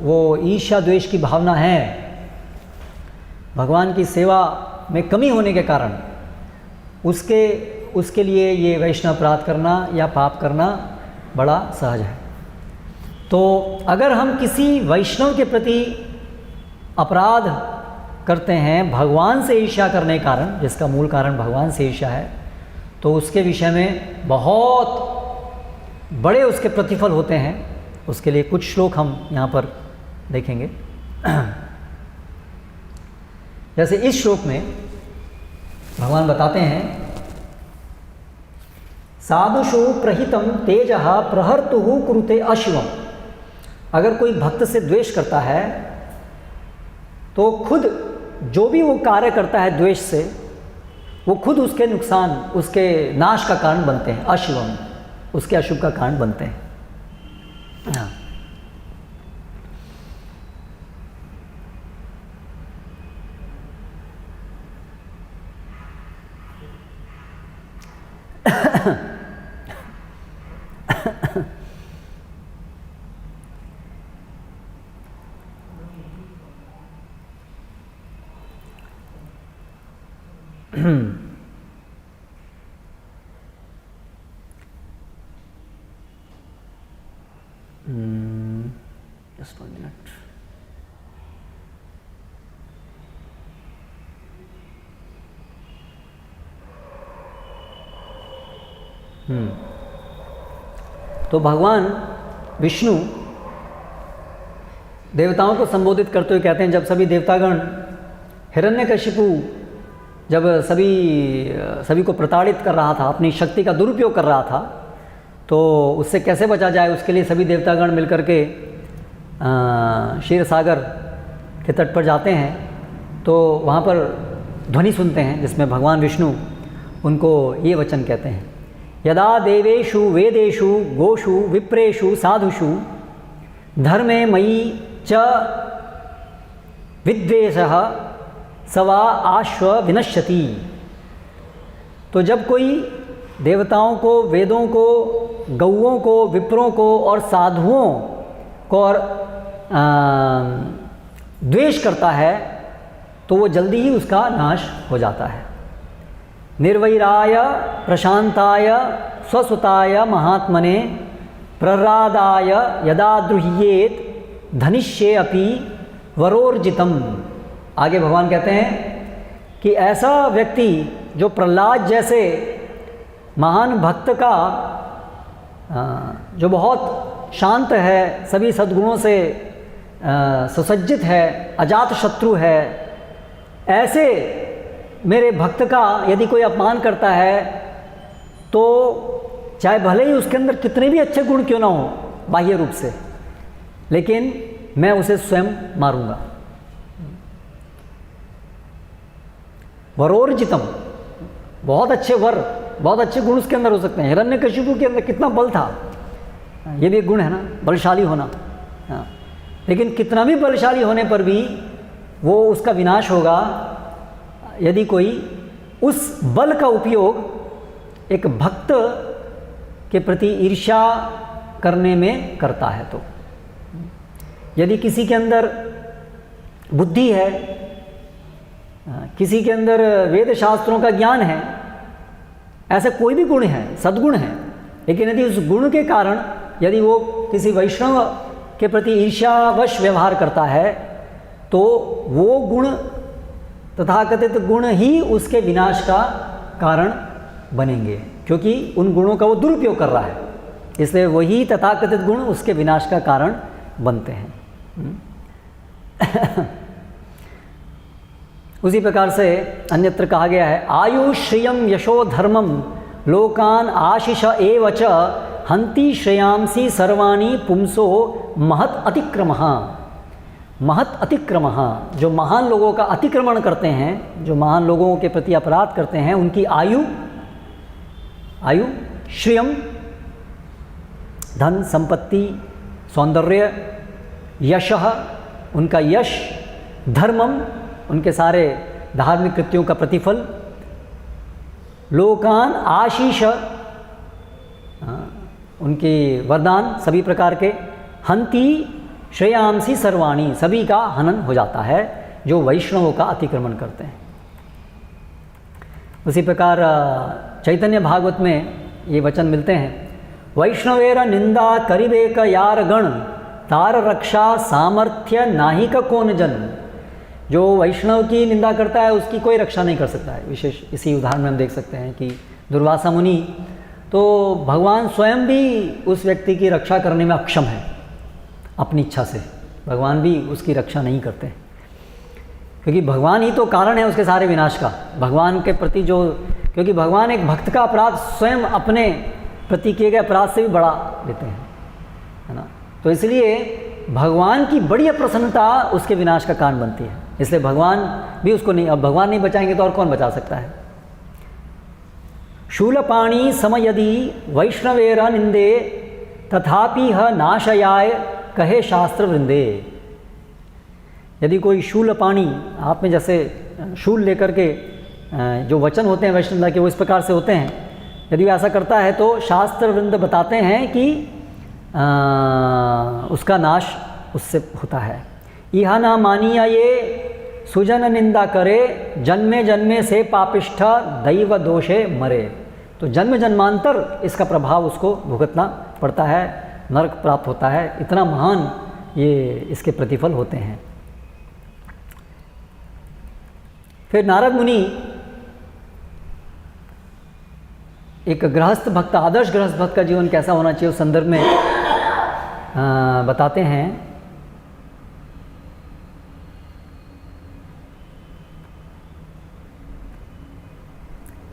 वो ईर्ष्या द्वेष की भावना है, भगवान की सेवा में कमी होने के कारण उसके लिए ये वैष्णव अपराध करना या पाप करना बड़ा सहज है। तो अगर हम किसी वैष्णव के प्रति अपराध करते हैं भगवान से ईर्ष्या करने के कारण, जिसका मूल कारण भगवान से ईर्ष्या है, तो उसके विषय में बहुत बड़े उसके प्रतिफल होते हैं। उसके लिए कुछ श्लोक हम यहाँ पर देखेंगे। जैसे इस श्लोक में भगवान बताते हैं, साधुषु प्रहितम तेजः प्रहर्तुः कुरुते अशिवम। अगर कोई भक्त से द्वेष करता है तो खुद जो भी वो कार्य करता है द्वेष से, वो खुद उसके नुकसान, उसके नाश का कारण बनते हैं। अशिवम, उसके अशुभ का कारण बनते हैं। हाँ। Just 1 minute. तो भगवान विष्णु देवताओं को संबोधित करते हुए कहते हैं, जब सभी देवतागण हिरण्यकशिपु जब सभी को प्रताड़ित कर रहा था, अपनी शक्ति का दुरुपयोग कर रहा था, तो उससे कैसे बचा जाए, उसके लिए सभी देवतागण मिलकर के क्षीर सागर के तट पर जाते हैं। तो वहाँ पर ध्वनि सुनते हैं जिसमें भगवान विष्णु उनको ये वचन कहते हैं, यदा देवेषु वेदेषु गोषु विप्रेषु साधुषु धर्मे मयि च विद्वेषः सवा आश्व विनश्यति। तो जब कोई देवताओं को, वेदों को, गौओं को, विप्रों को और साधुओं को और द्वेष करता है तो वो जल्दी ही उसका नाश हो जाता है। निर्वैराय प्रशांताय स्वसुताय महात्मने प्रहृदाय यदा द्रुह्येत धनिष्ये अपि वरोर्जितम। आगे भगवान कहते हैं कि ऐसा व्यक्ति जो प्रहलाद जैसे महान भक्त का, जो बहुत शांत है, सभी सद्गुणों से सुसज्जित है, अजात शत्रु है, ऐसे मेरे भक्त का यदि कोई अपमान करता है तो चाहे भले ही उसके अंदर कितने भी अच्छे गुण क्यों ना हो बाह्य रूप से, लेकिन मैं उसे स्वयं मारूंगा। वरोर्जितम, बहुत अच्छे वर, बहुत अच्छे गुण उसके अंदर हो सकते हैं। हिरण्यकशिपु के अंदर कितना बल था, ये भी एक गुण है ना, बलशाली होना। हाँ, लेकिन कितना भी बलशाली होने पर भी वो उसका विनाश होगा यदि कोई उस बल का उपयोग एक भक्त के प्रति ईर्ष्या करने में करता है। तो यदि किसी के अंदर बुद्धि है, किसी के अंदर वेद शास्त्रों का ज्ञान है, ऐसे कोई भी गुण है, सद्गुण है, लेकिन यदि उस गुण के कारण यदि वो किसी वैष्णव के प्रति ईर्ष्यावश व्यवहार करता है तो वो गुण, तथाकथित गुण ही उसके विनाश का कारण बनेंगे, क्योंकि उन गुणों का वो दुरुपयोग कर रहा है, इसलिए वही तथाकथित गुण उसके विनाश का कारण बनते हैं। उसी प्रकार से अन्यत्र कहा गया है, आयु श्रियम यशो धर्मम लोकान आशीष एव च हंति श्रेयांसी सर्वाणी पुंसो महत अतिक्रमः। महत अतिक्रमः, जो महान लोगों का अतिक्रमण करते हैं, जो महान लोगों के प्रति अपराध करते हैं, उनकी आयु श्रियम, धन संपत्ति, सौंदर्य, यशः, उनका यश, धर्मम, उनके सारे धार्मिक कृत्यों का प्रतिफल, लोकान आशीष, उनके वरदान सभी प्रकार के, हंति श्रेयांसी सर्वाणी, सभी का हनन हो जाता है जो वैष्णवों का अतिक्रमण करते हैं। उसी प्रकार चैतन्य भागवत में ये वचन मिलते हैं, वैष्णवेर निंदा करिबेक यार गण, तार रक्षा सामर्थ्य नाहिक कौन जन। जो वैष्णव की निंदा करता है उसकी कोई रक्षा नहीं कर सकता है। विशेष इसी उदाहरण में हम देख सकते हैं कि दुर्वासा मुनि, तो भगवान स्वयं भी उस व्यक्ति की रक्षा करने में अक्षम है, अपनी इच्छा से भगवान भी उसकी रक्षा नहीं करते, क्योंकि भगवान ही तो कारण है उसके सारे विनाश का। भगवान के प्रति जो, क्योंकि भगवान एक भक्त का अपराध स्वयं अपने प्रति किए गए अपराध से भी बढ़ा देते हैं, है ना। तो इसलिए भगवान की बड़ी अप्रसन्नता उसके विनाश का कारण बनती है, इसलिए भगवान भी उसको नहीं, अब भगवान नहीं बचाएंगे तो और कौन बचा सकता है। शूलपाणी सम यदि वैष्णवेर निंदे, तथापि ह नाशयाय कहे शास्त्र वृंदे। यदि कोई शूलपाणी, आप में जैसे शूल लेकर के जो वचन होते हैं वैष्णवता के वो इस प्रकार से होते हैं, यदि वो ऐसा करता है तो शास्त्र वृंद बताते हैं कि उसका नाश उससे होता है। यह ना मानिया ये सुजन निंदा करे, जन्मे जन्मे से पापिष्ठ दैव दोषे मरे। तो जन्म जन्मांतर इसका प्रभाव उसको भुगतना पड़ता है, नरक प्राप्त होता है। इतना महान ये इसके प्रतिफल होते हैं। फिर नारद मुनि एक गृहस्थ भक्त, आदर्श गृहस्थ भक्त का जीवन कैसा होना चाहिए उस संदर्भ में बताते हैं।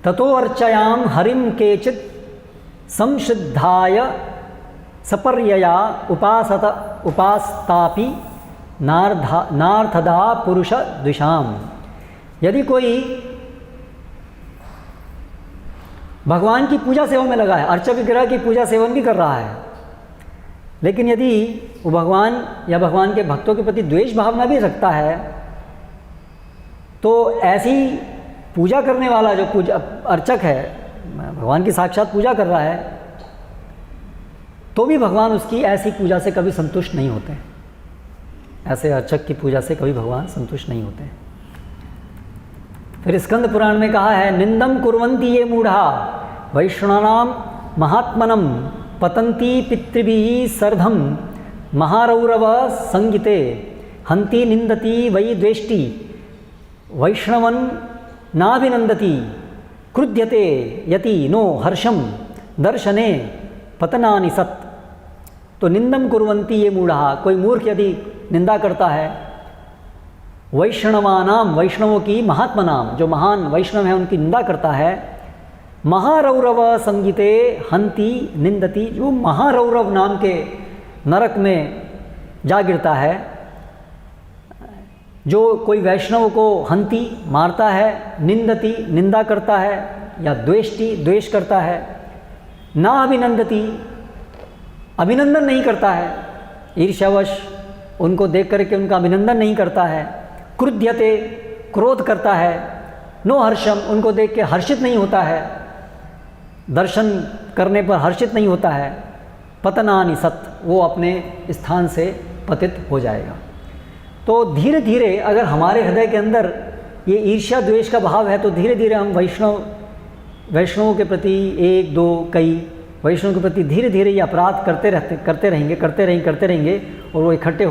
ततो अर्चयाम हरिम केचित् संशुद्धाय सपर्यया उपासतापि नार्थदा पुरुष द्विषाम। यदि कोई भगवान की पूजा सेवा में लगा है, अर्च विग्रह की पूजा सेवन भी कर रहा है, लेकिन यदि वो भगवान या भगवान के भक्तों के प्रति द्वेष भावना भी रखता है, तो ऐसी पूजा करने वाला जो पूजा अर्चक है, भगवान की साक्षात पूजा कर रहा है, तो भी भगवान उसकी ऐसी पूजा से कभी संतुष्ट नहीं होते। ऐसे अर्चक की पूजा से कभी भगवान संतुष्ट नहीं होते। फिर स्कंद पुराण में कहा है, निंदम कुर्वन्ति ये मूढ़ा वैष्णवानाम महात्मनम पतंती पितृभिः सर्धम महारौरव संगीते हंति निंदति वै द्वेष्टि वैष्णवन नाभिनंदति क्रुध्यते यति नो हर्षम दर्शने पतनानि सत्। तो निंदम कुर्वन्ति ये मूढ़ा, कोई मूर्ख यदि निंदा करता है वैष्णवानाम, वैष्णवों की, महात्मा नाम, जो महान वैष्णव हैं उनकी निंदा करता है, महारौरव संगीते हंति निंदति, जो महारौरव नाम के नरक में जा गिरता है, जो कोई वैष्णव को हंति मारता है, निंदति निंदा करता है, या द्वेष्टि द्वेष करता है, ना अभिनंदति अभिनंदन नहीं करता है, ईर्ष्यावश उनको देख करके उनका अभिनंदन नहीं करता है, क्रुध्यते क्रोध करता है, नो हर्षम उनको देख के हर्षित नहीं होता है, दर्शन करने पर हर्षित नहीं होता है, पतनानि सत् वो अपने स्थान से पतित हो जाएगा। तो धीरे धीरे अगर हमारे हृदय के अंदर ये ईर्ष्या द्वेष का भाव है, तो धीरे धीरे हम वैष्णवों के प्रति एक दो कई वैष्णव के प्रति धीरे धीरे ये अपराध करते रहेंगे और वो इकट्ठे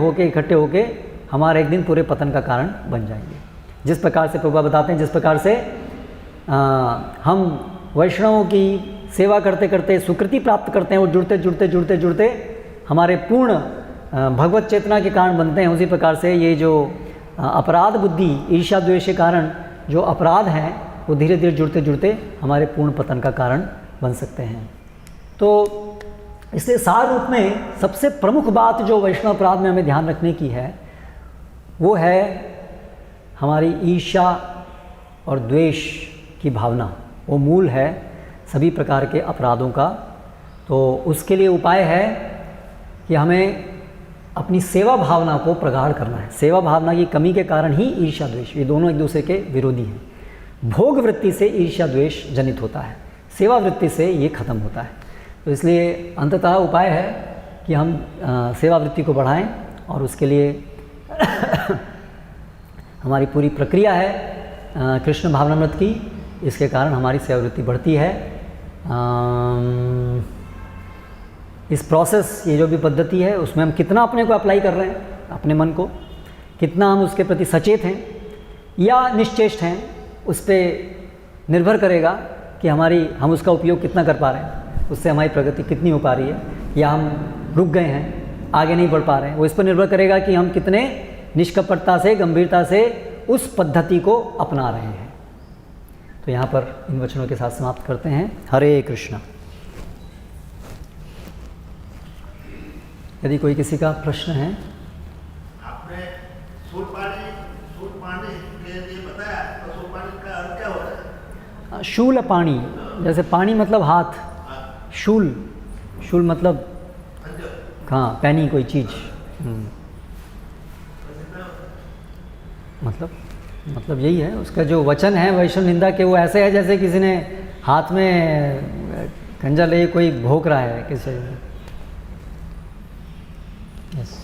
होके हमारे एक दिन पूरे पतन का कारण बन जाएंगे। जिस प्रकार से प्रभुपाद बताते हैं, जिस प्रकार से हम वैष्णवों की सेवा करते करते सुकृति प्राप्त करते हैं और जुड़ते हमारे पूर्ण भगवत चेतना के कारण बनते हैं, उसी प्रकार से ये जो अपराध बुद्धि ईर्ष्या द्वेष के कारण जो अपराध हैं वो धीरे धीरे जुड़ते हमारे पूर्ण पतन का कारण बन सकते हैं। तो इसलिए सार रूप में सबसे प्रमुख बात जो वैष्णव अपराध में हमें ध्यान रखने की है वो है हमारी ईर्ष्या और द्वेष की भावना। वो मूल है सभी प्रकार के अपराधों का। तो उसके लिए उपाय है कि हमें अपनी सेवा भावना को प्रगाढ़ करना है। सेवा भावना की कमी के कारण ही ईर्ष्या द्वेष, ये दोनों एक दूसरे के विरोधी हैं। भोग वृत्ति से ईर्ष्या द्वेष जनित होता है, सेवा वृत्ति से ये खत्म होता है। तो इसलिए अंततः उपाय है कि हम सेवा वृत्ति को बढ़ाएं और उसके लिए हमारी पूरी प्रक्रिया है कृष्ण भावनामृत की। इसके कारण हमारी सेवावृत्ति बढ़ती है। इस प्रोसेस, ये जो भी पद्धति है, उसमें हम कितना अपने को अप्लाई कर रहे हैं, अपने मन को कितना हम उसके प्रति सचेत हैं या निश्चेष्ट हैं, उस पर निर्भर करेगा कि हम उसका उपयोग कितना कर पा रहे हैं, उससे हमारी प्रगति कितनी हो पा रही है, या हम रुक गए हैं, आगे नहीं बढ़ पा रहे हैं। वो इस पर निर्भर करेगा कि हम कितने निष्कपटता से, गंभीरता से उस पद्धति को अपना रहे हैं। तो यहाँ पर इन वचनों के साथ समाप्त करते हैं। हरे कृष्णा। यदि कोई किसी का प्रश्न है। आपने सूर्य पानी के लिए बताया, तो सूर्य पानी का अर्थ क्या हो रहा है? शूल पानी, जैसे पानी मतलब हाथ, शूल मतलब हाँ पैनी कोई चीज़। मतलब यही है उसका जो वचन है वैष्णव निंदा के, वो ऐसे है जैसे किसी ने हाथ में खंजर ले कोई भोंक रहा है किसी। यस।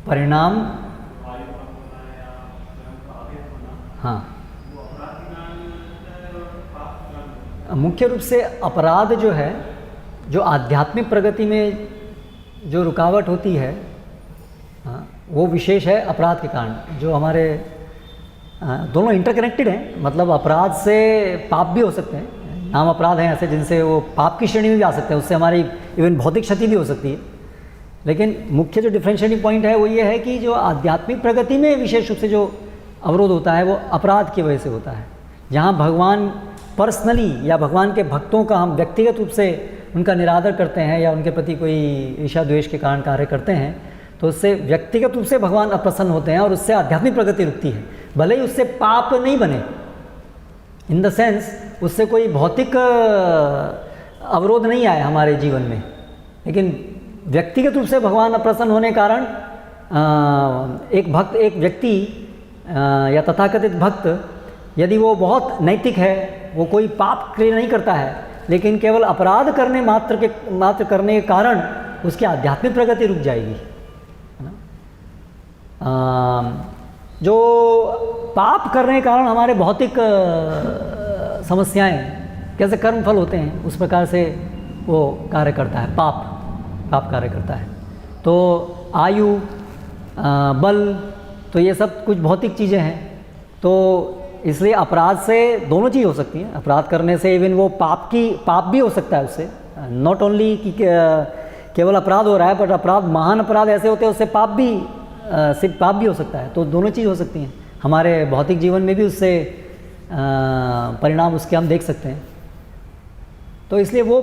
परिणाम, हाँ, मुख्य रूप से अपराध जो है, जो आध्यात्मिक प्रगति में जो रुकावट होती है, हाँ, वो विशेष है अपराध के कारण। जो हमारे दोनों इंटरकनेक्टेड हैं, मतलब अपराध से पाप भी हो सकते हैं, नाम अपराध हैं ऐसे जिनसे वो पाप की श्रेणी में भी आ सकते हैं, उससे हमारी इवन भौतिक क्षति भी हो सकती है। लेकिन मुख्य जो डिफरेंशिएटिंग पॉइंट है वो ये है कि जो आध्यात्मिक प्रगति में विशेष रूप से जो अवरोध होता है वो अपराध की वजह से होता है। जहाँ भगवान पर्सनली या भगवान के भक्तों का हम व्यक्तिगत रूप से उनका निरादर करते हैं या उनके प्रति कोई ईर्ष्या द्वेष के कारण कार्य करते हैं, तो उससे व्यक्तिगत रूप से भगवान अप्रसन्न होते हैं और उससे आध्यात्मिक प्रगति रुकती है। भले ही उससे पाप नहीं बने, इन द सेंस उससे कोई भौतिक अवरोध नहीं आए हमारे जीवन में, लेकिन व्यक्तिगत रूप से भगवान अप्रसन्न होने के कारण एक व्यक्ति या तथाकथित भक्त यदि वो बहुत नैतिक है, वो कोई पाप क्रिया नहीं करता है, लेकिन केवल अपराध करने मात्र करने के कारण उसकी आध्यात्मिक प्रगति रुक जाएगी, है ना। जो पाप करने के कारण हमारे भौतिक समस्याएं कैसे कर्मफल होते हैं, उस प्रकार से वो कार्य करता है, पाप कार्य करता है। तो आयु, बल, तो ये सब कुछ भौतिक चीज़ें हैं। तो इसलिए अपराध से दोनों चीज़ हो सकती हैं। अपराध करने से इवन वो पाप भी हो सकता है उससे, नॉट ओनली कि केवल अपराध हो रहा है, बट अपराध, महान अपराध ऐसे होते हैं उससे सिर्फ पाप भी हो सकता है। तो दोनों चीज़ हो सकती हैं। हमारे भौतिक जीवन में भी उससे परिणाम उसके हम देख सकते हैं। तो इसलिए वो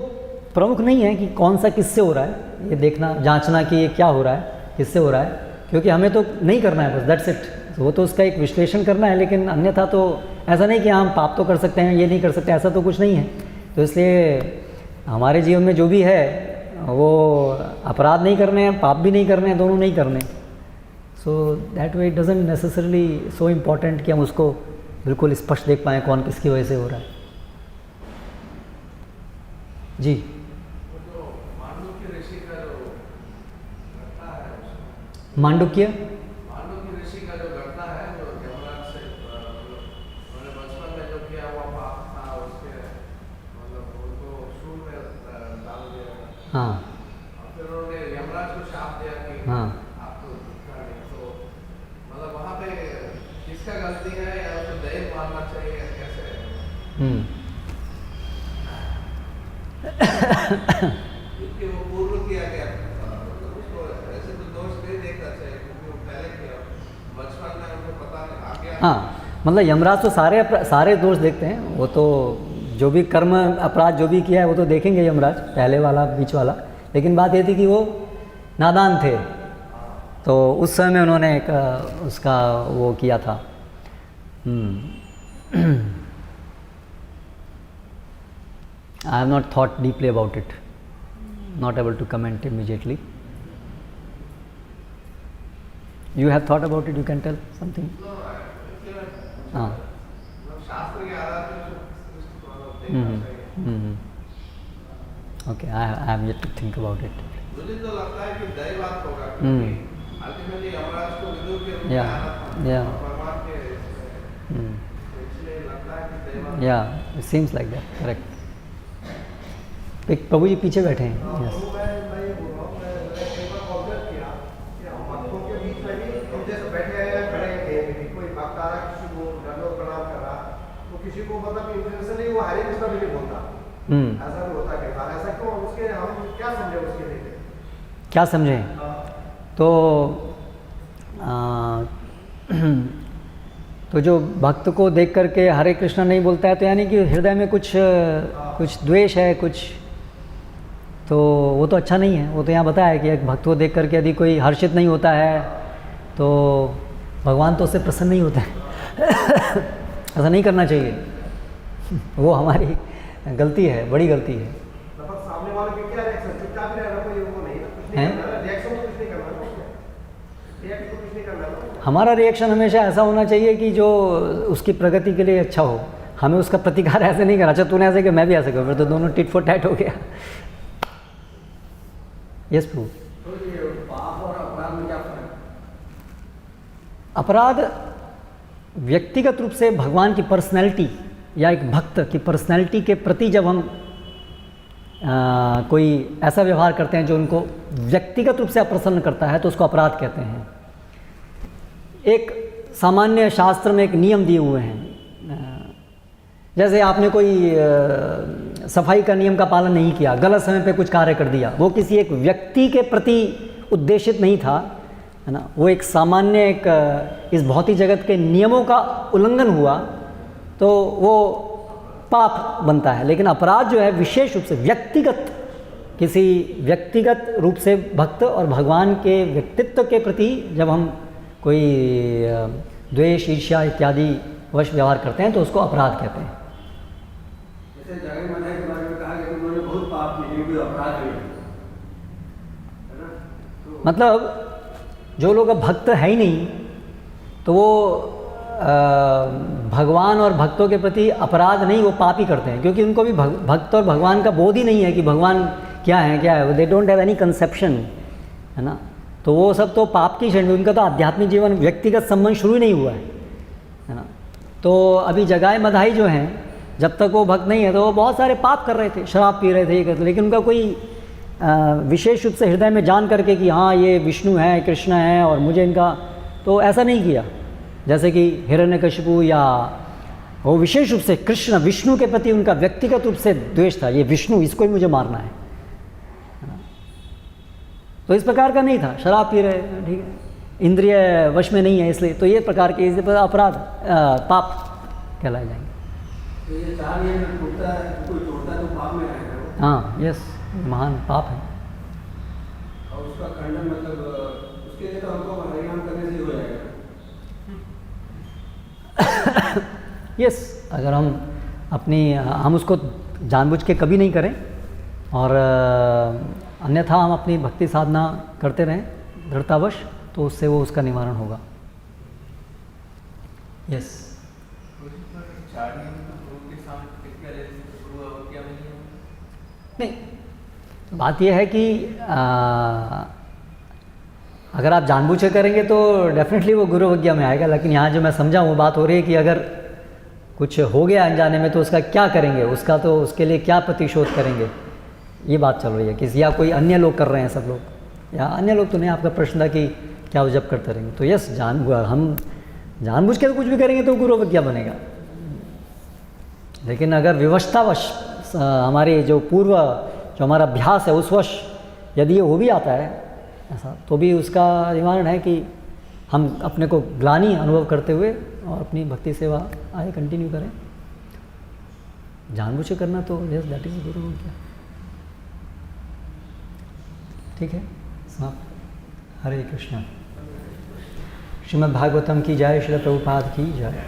प्रमुख नहीं है कि कौन सा किससे हो रहा है, ये देखना, जांचना कि ये क्या हो रहा है, किससे हो रहा है, क्योंकि हमें तो नहीं करना है, बस दैट्स इट। वो तो उसका एक विश्लेषण करना है, लेकिन अन्यथा तो ऐसा नहीं कि हम पाप तो कर सकते हैं, ये नहीं कर सकते, ऐसा तो कुछ नहीं है। तो इसलिए हमारे जीवन में जो भी है वो अपराध नहीं करने हैं, पाप भी नहीं करने हैं, दोनों नहीं करने। So that way it doesn't necessarily so important कि हम उसको बिल्कुल स्पष्ट देख पाएँ कौन किसकी वजह से हो रहा है। जी। मांडुक्य ऋषि का जो घटना है, जो यमराज से उन्होंने बचपन में जो किया हुआ पाप था, उसके मतलब उनको शूल में डाल दिया। हाँ। और फिर उन्होंने यमराज को शाप दिया कि हाँ, आप तो मतलब वहाँ पे किसका गलती है, या उसको दहेज मारना चाहिए, कैसे? क्योंकि वो पूर्व किया गया, हाँ, मतलब यमराज तो सारे दोष देखते हैं। वो तो जो भी कर्म अपराध जो भी किया है वो तो देखेंगे यमराज, पहले वाला बीच वाला। लेकिन बात ये थी कि वो नादान थे, तो उस समय में उन्होंने एक उसका वो किया था। I have not thought deeply about it, not able to comment immediately. You have thought about it, you can tell something? शास्त्र के आधार पर okay, I am yet to think about it. मुझे तो लगता है कि दैवात होगा, क्योंकि अल्टीमेटली यमराज को विदुर के रूप में आना था और भगवान के इसमें, तो इसलिए लगता है कि दैवात. या it seems like that, correct. एक प्रभु जी पीछे बैठे हैं. यस. मैं ये बोल रहा हूँ, मैंने एक बार ऑब्जर्व किया कि हम भक्तों के बीच में भी हम जैसे बैठे हैं, खड़े हैं, कोई भक्त आ रहा है, किसी को दंडवत प्रणाम कर रहा, तो किसी को मतलब इंटेंशनली वो हरे कृष्ण भी नहीं बोलता. ऐसा भी होता है कई बार. ऐसा क्यों? उसके हम क्या समझे उसके लिए? क्या समझें? तो तो जो भक्त को देख करके हरे कृष्णा नहीं बोलता है, तो यानी कि हृदय में कुछ द्वेष है, कुछ, तो वो तो अच्छा नहीं है. वो तो यहाँ बताया है कि एक भक्त को देख करके यदि कोई हर्षित नहीं होता है तो भगवान तो उससे प्रसन्न नहीं होता है. ऐसा नहीं करना चाहिए. वो हमारी गलती है, बड़ी गलती है. मतलब सामने वाले के क्या रिएक्शन? चुपचाप ही रहना, कोई वो नहीं, कुछ नहीं करना, रिएक्शन तो कुछ नहीं करना, रिएक्ट तो कुछ नहीं करना. हमारा रिएक्शन हमेशा ऐसा होना चाहिए कि जो उसकी प्रगति के लिए अच्छा हो. हमें उसका प्रतिकार ऐसे नहीं करना. अच्छा तूने ऐसे किया, मैं भी ऐसे करूँ, फिर तो दोनों टिट फॉर टैट हो गया. यस प्रभु. तो ये पाप और अपराध में क्या फर्क है? अपराध व्यक्तिगत रूप से भगवान की पर्सनैलिटी या एक भक्त की पर्सनैलिटी के प्रति जब हम कोई ऐसा व्यवहार करते हैं जो उनको व्यक्तिगत रूप से अप्रसन्न करता है, तो उसको अपराध कहते हैं. एक सामान्य शास्त्र में एक नियम दिए हुए हैं. जैसे आपने कोई सफाई का नियम का पालन नहीं किया, गलत समय पे कुछ कार्य कर दिया, वो किसी एक व्यक्ति के प्रति उद्देशित नहीं था, है ना. वो एक सामान्य एक इस भौतिक जगत के नियमों का उल्लंघन हुआ, तो वो पाप बनता है. लेकिन अपराध जो है विशेष रूप से व्यक्तिगत, किसी व्यक्तिगत रूप से भक्त और भगवान के व्यक्तित्व के प्रति जब हम कोई द्वेष, ईर्ष्या इत्यादि वश व्यवहार करते हैं, तो उसको अपराध कहते हैं. जैसे जागरण मनाई के बारे में कहा गया कि उन्होंने बहुत पाप किए, कोई अपराध नहीं है ना. तो मतलब जो लोग अब भक्त है ही नहीं, तो वो भगवान और भक्तों के प्रति अपराध नहीं, वो पाप ही करते हैं, क्योंकि उनको भी भक्त और भगवान का बोध ही नहीं है कि भगवान क्या है. They don't have any conception, है ना. तो वो सब तो पाप की श्रेणी. उनका तो आध्यात्मिक जीवन, व्यक्तिगत संबंध शुरू ही नहीं हुआ है ना. तो अभी जगाए मधाई जो हैं, जब तक वो भक्त नहीं है तो वो बहुत सारे पाप कर रहे थे, शराब पी रहे थे, ये करते, लेकिन उनका कोई विशेष रूप से हृदय में जान करके कि हाँ ये विष्णु है, कृष्ण है और मुझे इनका, तो ऐसा नहीं किया. जैसे कि हिरण्यकशिपु, या वो विशेष रूप से कृष्ण, विष्णु के प्रति उनका व्यक्तिगत रूप से द्वेष था. ये विष्णु, इसको ही मुझे मारना है ना. तो इस प्रकार का नहीं था. शराब पी रहे, ठीक है, इंद्रिय वश में नहीं है, इसलिए तो ये प्रकार के अपराध पाप कहलाए जाएंगे. तो ये चार नियम टूटता है, कोई तोड़ता है तो पाप में आएगा. हाँ, यस, महान पाप है. और उसका खंडन मतलब उसके लिए तो हमको हरिनाम करने से ही हो जाएगा. यस, अगर हम उसको जानबूझ के कभी नहीं करें, और अन्यथा हम अपनी भक्ति साधना करते रहें दृढ़तावश, तो उससे वो उसका निवारण होगा. यस. नहीं, बात यह है कि अगर आप जानबूझ के करेंगे तो डेफिनेटली वो गुरु विज्ञा में आएगा. लेकिन यहाँ जो मैं समझा वो बात हो रही है कि अगर कुछ हो गया अनजाने में तो उसका क्या करेंगे, उसका तो उसके लिए क्या प्रतिशोध करेंगे, ये बात चल रही है. किसी या कोई अन्य लोग कर रहे हैं, सब लोग, या अन्य लोग तो नहीं. आपका प्रश्न था कि क्या वो जब करते रहेंगे, तो यस, हम जानबूझ के तो कुछ भी करेंगे तो गुरु विज्ञा बनेगा. लेकिन अगर विवशतावश हमारे जो हमारा अभ्यास है उस वश यदि ये हो भी आता है ऐसा, तो भी उसका निवारण है कि हम अपने को ग्लानि अनुभव करते हुए और अपनी भक्ति सेवा आगे कंटिन्यू करें. जानबूझ के करना तो यस, दैट इज गुरु विज्ञा. ठीक है, समाप्त. हरे कृष्ण. श्रीमद् भागवतम की जय, श्रील प्रभुपाद की जय.